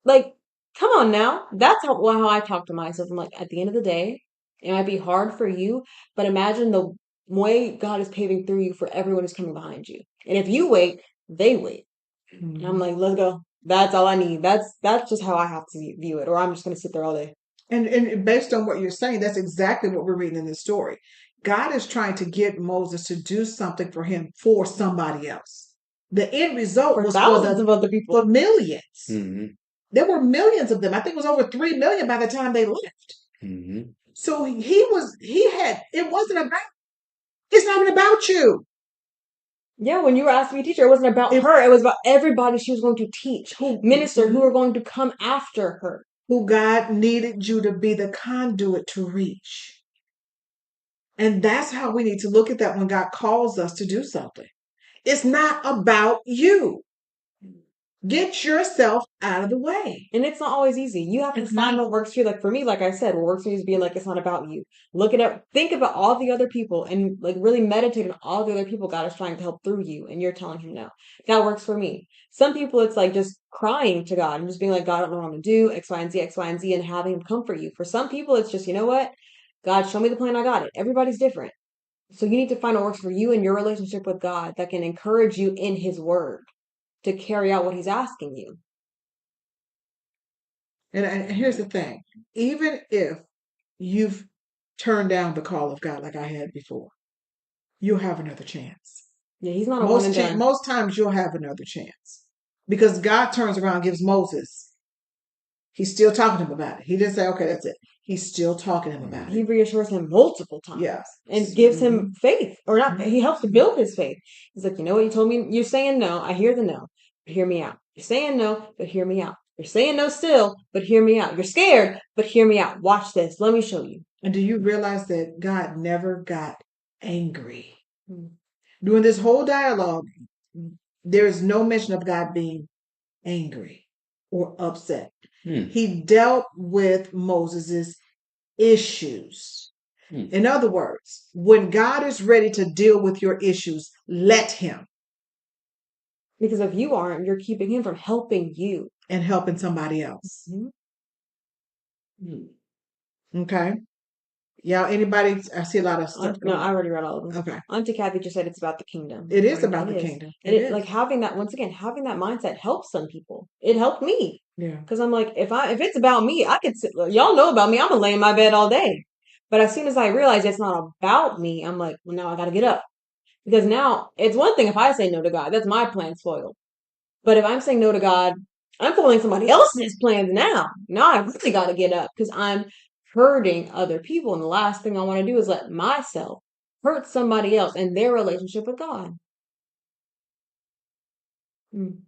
Like, come on now. That's how I talk to myself. I'm like, at the end of the day, it might be hard for you, but imagine the way God is paving through you for everyone who's coming behind you. And if you wait, they wait. And I'm like, let's go. That's all I need. That's just how I have to view it, or I'm just gonna sit there all day. And based on what you're saying, that's exactly what we're reading in this story. God is trying to get Moses to do something for him for somebody else. The end result For was for thousands of other people. for millions. Mm-hmm. There were millions of them. I think it was over 3 million by the time they left. Mm-hmm. So it wasn't about, it's not even about you. Yeah, when you were asking me to teach her, it wasn't about It, her. It was about everybody she was going to teach, minister, who were going to come after her. who God needed you to be the conduit to reach. And that's how we need to look at that when God calls us to do something. It's not about you. Get yourself out of the way. And it's not always easy. You have to It's find not. what works for you. Like for me, like I said, what works for me is being like, it's not about you. Look it up. Think about all the other people and like really meditate on all the other people God is trying to help through you. And you're telling him no. That works for me. Some people, it's like just crying to God and just being like, God, I don't know what I'm going to do, X, Y, and Z, X, Y, and Z, and having him comfort you. For some people, it's just, you know what? God, show me the plan. I got it. Everybody's different. So you need to find what works for you and your relationship with God that can encourage you in his word to carry out what he's asking you. And here's the thing: even if you've turned down the call of God, like I had before, you'll have another chance. Yeah, he's not a one and done. Most times you'll have another chance because God turns around and gives Moses. He's still talking to him about it. He didn't say, "Okay, that's it." He's still talking to him about He it. reassures him multiple times Yeah. and gives Mm-hmm. him faith, or not. Mm-hmm. He helps to build his faith. He's like, you know what? You told me you're saying no. I hear the no, but hear me out. You're saying no, but hear me out. You're saying no still, but hear me out. You're scared, but hear me out. Watch this. Let me show you. And do you realize that God never got angry? Mm. During this whole dialogue, there is no mention of God being angry or upset. Hmm. He dealt with Moses's issues. Hmm. In other words, when God is ready to deal with your issues, let him. Because if you aren't, you're keeping him from helping you And helping somebody else. Hmm. Okay. Yeah, anybody, I see a lot of stuff No, going I on. already read all of them. Okay. Auntie Kathy just said it's about the kingdom. It is Right? about It the is. kingdom. And It is. like having that, once again, having that mindset helps some people. It helped me. Yeah. Because I'm like, if it's about me, I could sit, y'all know about me. I'm gonna lay in my bed all day. But as soon as I realize it's not about me, I'm like, well, now I gotta get up. Because now it's one thing if I say no to God, that's my plan spoiled. But if I'm saying no to God, I'm following somebody else's plans now. Now I really got to get up because I'm hurting other people. And the last thing I want to do is let myself hurt somebody else and their relationship with God. Mm.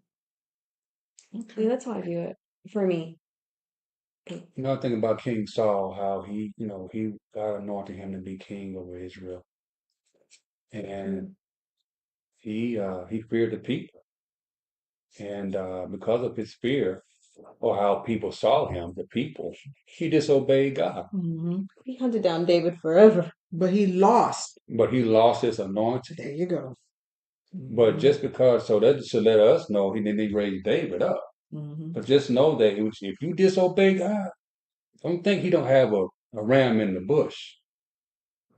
Yeah, that's how I view it for me. You know, I think about King Saul, how he God anointed him to be king over Israel, and he feared the people, and because of his fear, or how people saw him, the people, he disobeyed God. Hmm. He hunted down David forever. But he lost. But he lost his anointing. There you go. But just because, so that should let us know he didn't raise David up. Hmm. But just know that if you disobey God, don't think he don't have a ram in the bush.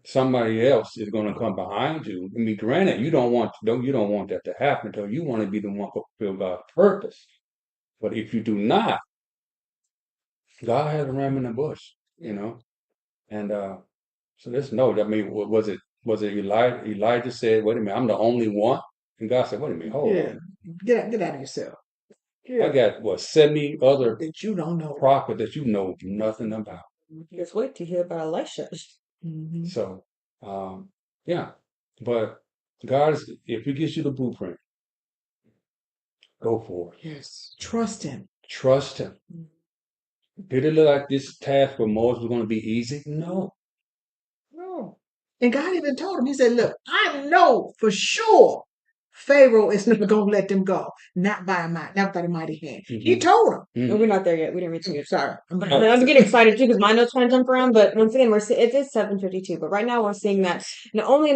Somebody else is going to come behind you. I mean, granted, you don't want that to happen until you want to be the one to fulfill God's purpose. But if you do not, God has a ram in the bush, you know. And so just know that. I mean, was it Elijah said, "Wait a minute, I'm the only one," and God said, "Wait a minute, hold Yeah. on. Get out of yourself. I Yeah. got 70 other That you don't know. prophets that you know nothing about." Just wait to hear about Elisha. Hmm. So, yeah, but God is, if He gives you the blueprint, go for it. Yes. Trust him. Trust Him. Did it look like this task for Moses was going to be easy? No. No. And God even told him, he said, look, I know for sure Pharaoh is never going to let them go. Not by a mighty hand. He told him. No, we're not there yet. We didn't reach it yet. Sorry. I'm getting excited too because my notes trying to jump around. But once again, it is 7:52. But right now we're seeing that not only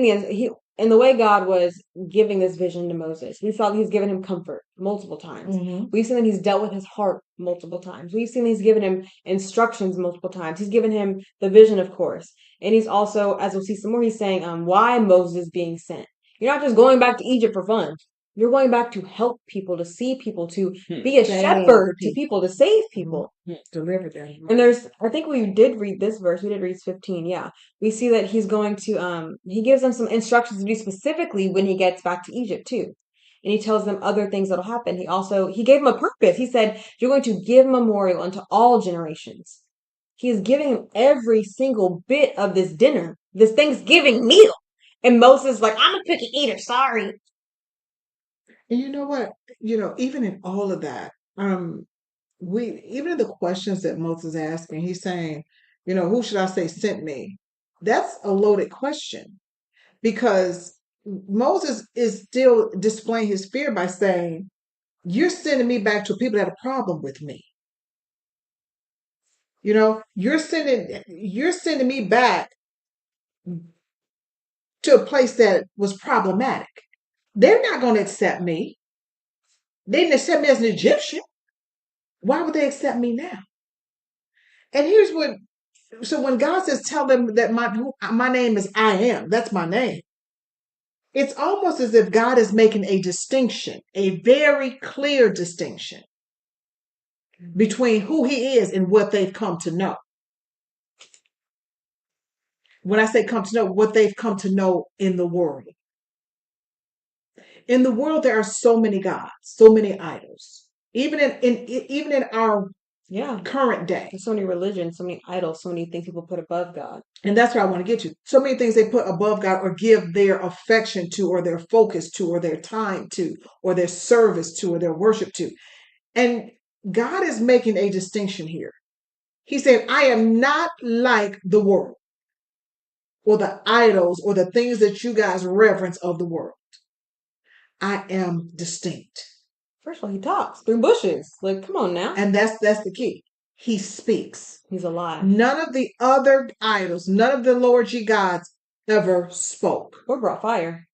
in the way God was giving this vision to Moses, we saw that He's given him comfort multiple times. Hmm. We've seen that He's dealt with his heart multiple times. We've seen that He's given him instructions multiple times. He's given him the vision, of course, and He's also, as we'll see some more, He's saying why Moses is being sent. You're not just going back to Egypt for fun. You're going back to help people, to see people, to be a Save shepherd to people. people, to save people. Deliver them. And I think we did read this verse. We did read 15. Yeah. We see that he's going to, he gives them some instructions to do specifically when he gets back to Egypt too. And he tells them other things that'll happen. He gave them a purpose. He said, you're going to give memorial unto all generations. He is giving them every single bit of this dinner, this Thanksgiving meal. And Moses is like, I'm a picky eater. Sorry. And you know what? Even in all of that, even in the questions that Moses is asking, he's saying, who should I say sent me? That's a loaded question because Moses is still displaying his fear by saying, you're sending me back to people that have a problem with me. You're sending me back to a place that was problematic. They're not going to accept me. They didn't accept me as an Egyptian. Why would they accept me now? And here's what. So when God says, "Tell them that my name is I am," that's my name. It's almost as if God is making a distinction, a very clear distinction between who He is and what they've come to know. When I say come to know, what they've come to know in the world. In the world, there are so many gods, so many idols. Even in our Yeah. current day. There's so many religions, so many idols, so many things people put above God. And that's where I want to get you. So many things they put above God or give their affection to, or their focus to, or their time to, or their service to, or their worship to. And God is making a distinction here. He said, I am not like the world or the idols or the things that you guys reverence of the world. I am distinct. First of all, he talks through bushes. Like, come on now. And that's the key. He speaks. He's alive. None of the other idols, none of the Lord G gods ever spoke. Or brought fire.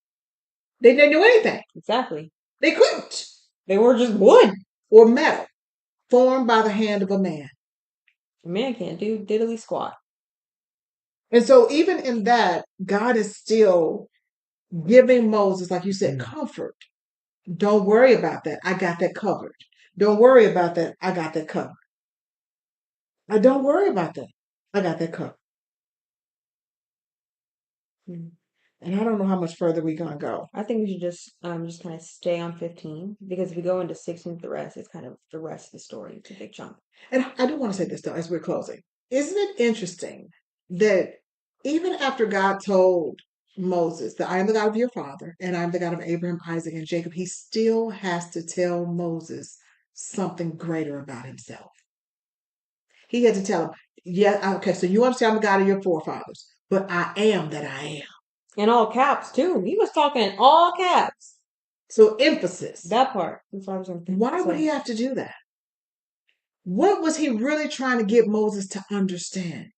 They didn't do anything. Exactly. They couldn't. They were just wood. Or metal, formed by the hand of a man. A man can't do diddly squat. And so even in that, God is still giving Moses, like you said, comfort. Don't worry about that. I got that covered. Don't worry about that. I got that covered. Don't worry about that. I got that covered. And I don't know how much further we're gonna go. I think we should just kind of stay on 15 because if we go into 16, the rest is kind of the rest of the story. It's a big chunk. And I do want to say this though, as we're closing. Isn't it interesting that even after God told Moses that I am the God of your father and I'm the God of Abraham, Isaac, and Jacob, he still has to tell Moses something greater about himself. He had to tell him, yeah, okay, so you understand I'm the God of your forefathers, but I am that I am. In all caps, too. He was talking in all caps. So emphasis. That part. That's what I was thinking. Why would he have to do that? What was he really trying to get Moses to understand?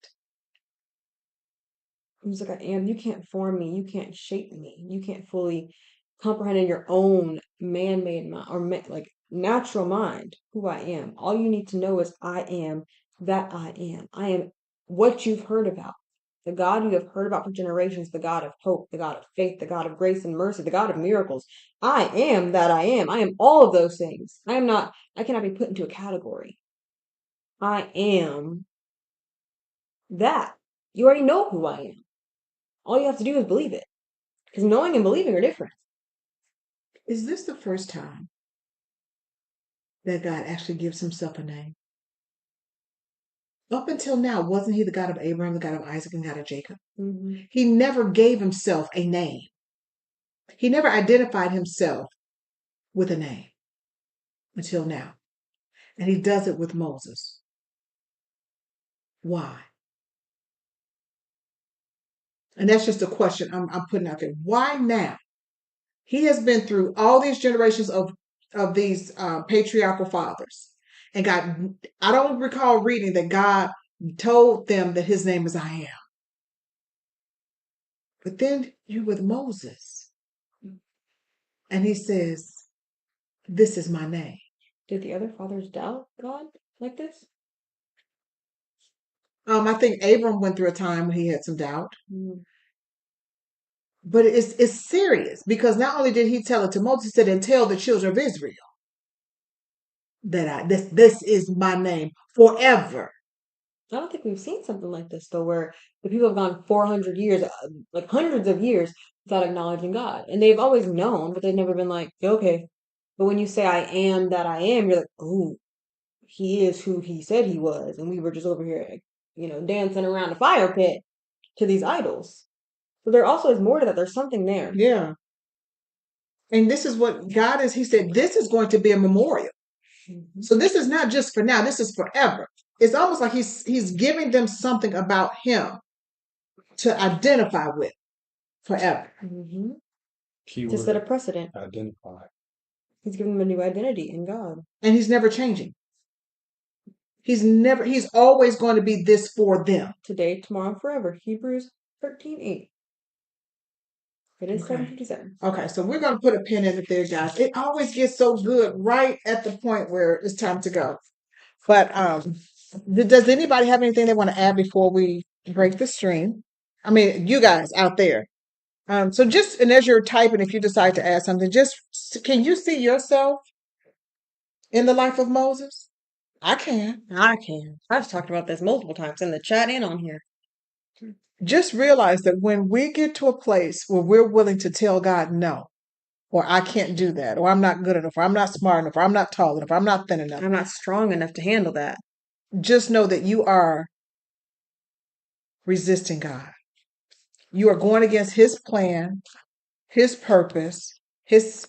He was like, I am. You can't form me. You can't shape me. You can't fully comprehend in your own man-made mind or like natural mind who I am. All you need to know is I am that I am. I am what you've heard about. The God you have heard about for generations, the God of hope, the God of faith, the God of grace and mercy, the God of miracles. I am that I am. I am all of those things. I cannot be put into a category. I am that. You already know who I am. All you have to do is believe it. Because knowing and believing are different. Is this the first time that God actually gives himself a name? Up until now, wasn't he the God of Abraham, the God of Isaac, and God of Jacob? Mm-hmm. He never gave himself a name. He never identified himself with a name until now. And he does it with Moses. Why? And that's just a question I'm putting out there. Why now? He has been through all these generations of these patriarchal fathers. And God, I don't recall reading that God told them that his name is I am. But then you with Moses, and he says, this is my name. Did the other fathers doubt God like this? I think Abram went through a time when he had some doubt. Mm. But it's serious because not only did he tell it to Moses, he said, and tell the children of Israel that this is my name forever. I don't think we've seen something like this though, where the people have gone 400 years, like hundreds of years, without acknowledging God, and they've always known, but they've never been like, okay. But when you say I am that I am, you're like, oh, he is who he said he was, and we were just over here, dancing around a fire pit to these idols. So there also is more to that. There's something there. Yeah. And this is what God is. He said, this is going to be a memorial. Mm-hmm. So this is not just for now, this is forever. It's almost like he's giving them something about him to identify with forever. Mm-hmm. To set a Keyword precedent. identify. He's giving them a new identity in God. And he's never changing. He's always going to be this for them. Today, tomorrow, forever. Hebrews 13:8. It is Okay. 7:57. Okay, so we're going to put a pin in it there, guys. It always gets so good right at the point where it's time to go. But does anybody have anything they want to add before we break the stream? I mean, you guys out there. So just, and as you're typing, if you decide to add something, can you see yourself in the life of Moses? I can. I can. I've talked about this multiple times in the chat and on here. Just realize that when we get to a place where we're willing to tell God no, or I can't do that, or I'm not good enough, or I'm not smart enough, or I'm not tall enough, or I'm not thin enough, I'm not strong enough to handle that. just know that you are resisting God. You are going against his plan, his purpose, his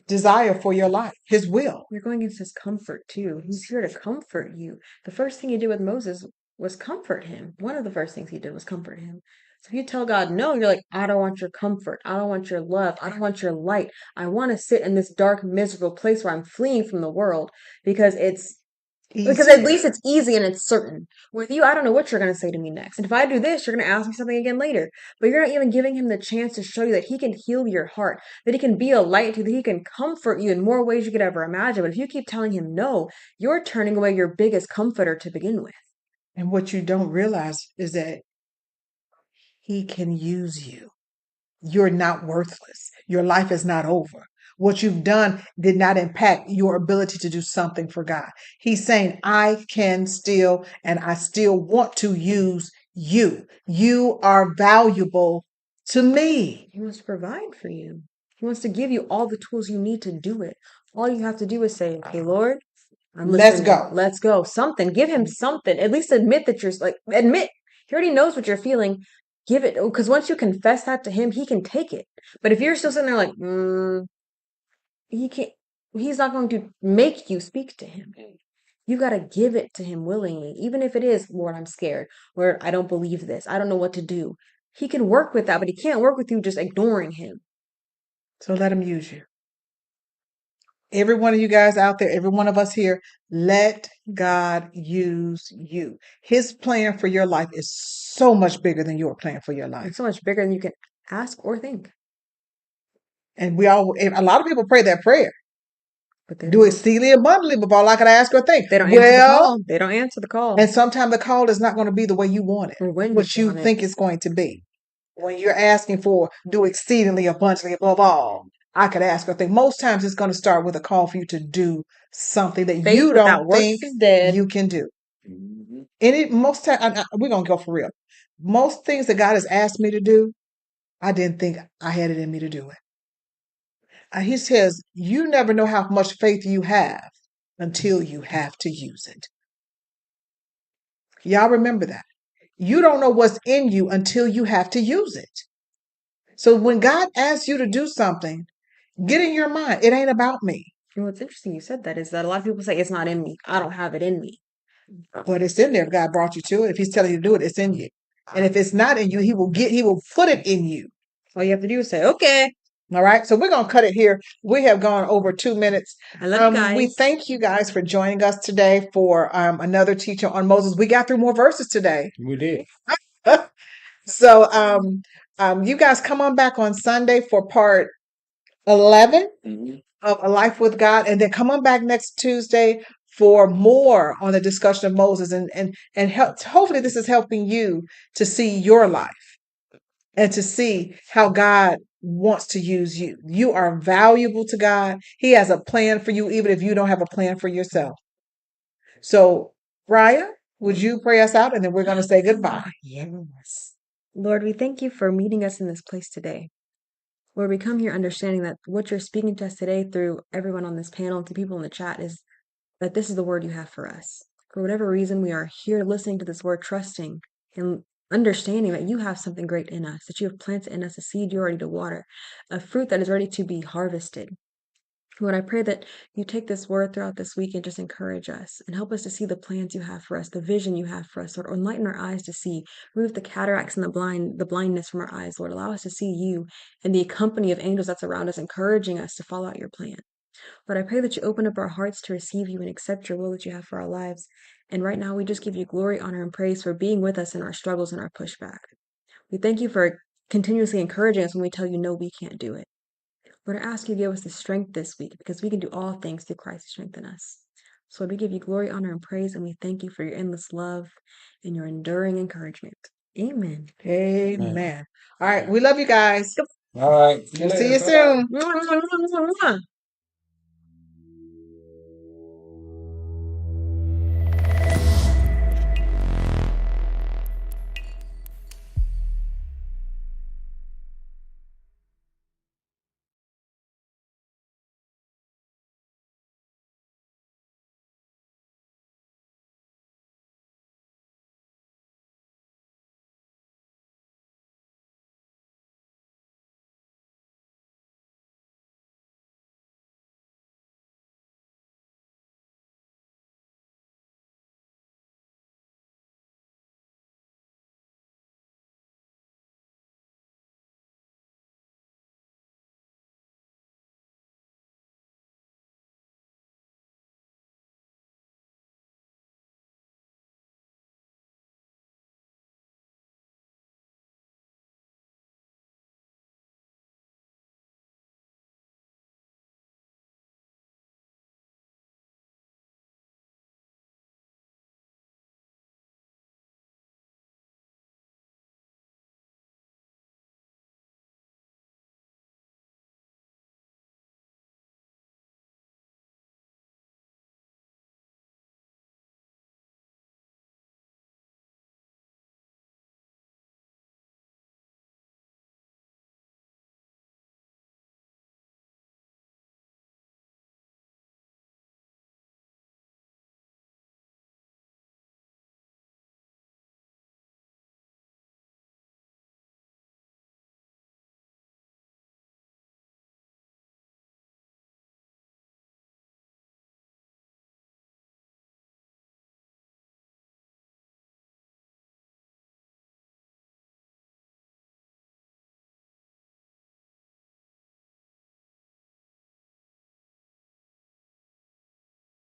desire for your life, his will. You're going against his comfort too. He's here to comfort you. The first thing he did with Moses was comfort him. One of the first things he did was comfort him. So if you tell God no, you're like, I don't want your comfort. I don't want your love. I don't want your light. I want to sit in this dark, miserable place where I'm fleeing from the world because because at least it's easy and it's certain. With you, I don't know what you're going to say to me next. And if I do this, you're going to ask me something again later. But you're not even giving him the chance to show you that he can heal your heart, that he can be a light to you, that he can comfort you in more ways you could ever imagine. But if you keep telling him no, you're turning away your biggest comforter to begin with. And what you don't realize is that he can use you. You're not worthless. Your life is not over. What you've done did not impact your ability to do something for God. He's saying, I can still, and I still want to use you. You are valuable to me. He wants to provide for you. He wants to give you all the tools you need to do it. All you have to do is say, "Okay, Lord, I'm Let's listening. go. Let's go." Something. Give him something. At least admit that admit. He already knows what you're feeling. Give it. Because once you confess that to him, he can take it. But if you're still sitting there like, he can't, he's not going to make you speak to him. You got to give it to him willingly. Even if it is, "Lord, I'm scared," or "I don't believe this. I don't know what to do." He can work with that, but he can't work with you just ignoring him. So let him use you. Every one of you guys out there, every one of us here, let God use you. His plan for your life is so much bigger than your plan for your life. It's so much bigger than you can ask or think. And a lot of people pray that prayer. But they Do don't, exceedingly abundantly above all I could ask or think. they don't answer the call. They don't answer the call. And sometimes the call is not going to be the way you want it, Or when what you want think it. it's going to be. When you're asking for do exceedingly abundantly above all I could ask or think, most times it's going to start with a call for you to do something that Faith you without don't works think is dead. you can do. Mhm. Most time, we're going to go for real. Most things that God has asked me to do, I didn't think I had it in me to do it. He says, you never know how much faith you have until you have to use it. Y'all remember that. You don't know what's in you until you have to use it. So when God asks you to do something, get in your mind, it ain't about me. And what's interesting you said that is that a lot of people say it's not in me. I don't have it in me. But it's in there if God brought you to it. If he's telling you to do it, it's in you. And if it's not in you, he will put it in you. All you have to do is say, "Okay." All right. So we're gonna cut it here. We have gone over 2 minutes. I love you guys. We thank you guys for joining us today for another teaching on Moses. We got through more verses today. We did. So you guys come on back on Sunday for part 11 Mhm. of A Life with God, and then come on back next Tuesday for more on the discussion of Moses, and hopefully this is helping you to see your life and to see how God wants to use you. You are valuable to God. He has a plan for you, even if you don't have a plan for yourself. So, Raya, would you pray us out, and then we're going to say goodbye. Yes. Lord, we thank you for meeting us in this place today. Lord, we come here understanding that what you're speaking to us today through everyone on this panel and to people in the chat is that this is the word you have for us. For whatever reason, we are here listening to this word, trusting and understanding that you have something great in us, that you have planted in us a seed you're ready to water, a fruit that is ready to be harvested. Lord, I pray that you take this word throughout this week and just encourage us and help us to see the plans you have for us, the vision you have for us, Lord. Enlighten our eyes to see. Remove the cataracts and the blindness from our eyes, Lord. Allow us to see you and the company of angels that's around us, encouraging us to follow out your plan. Lord, I pray that you open up our hearts to receive you and accept your will that you have for our lives. And right now, we just give you glory, honor, and praise for being with us in our struggles and our pushback. We thank you for continuously encouraging us when we tell you, no, we can't do it. Lord, I ask you to give us the strength this week because we can do all things through Christ who strengthens us. So Lord, we give you glory, honor, and praise, and we thank you for your endless love and your enduring encouragement. Amen. Amen. All right. We love you guys. All right. We'll see you soon. Mwah, mwah, mwah, mwah, mwah.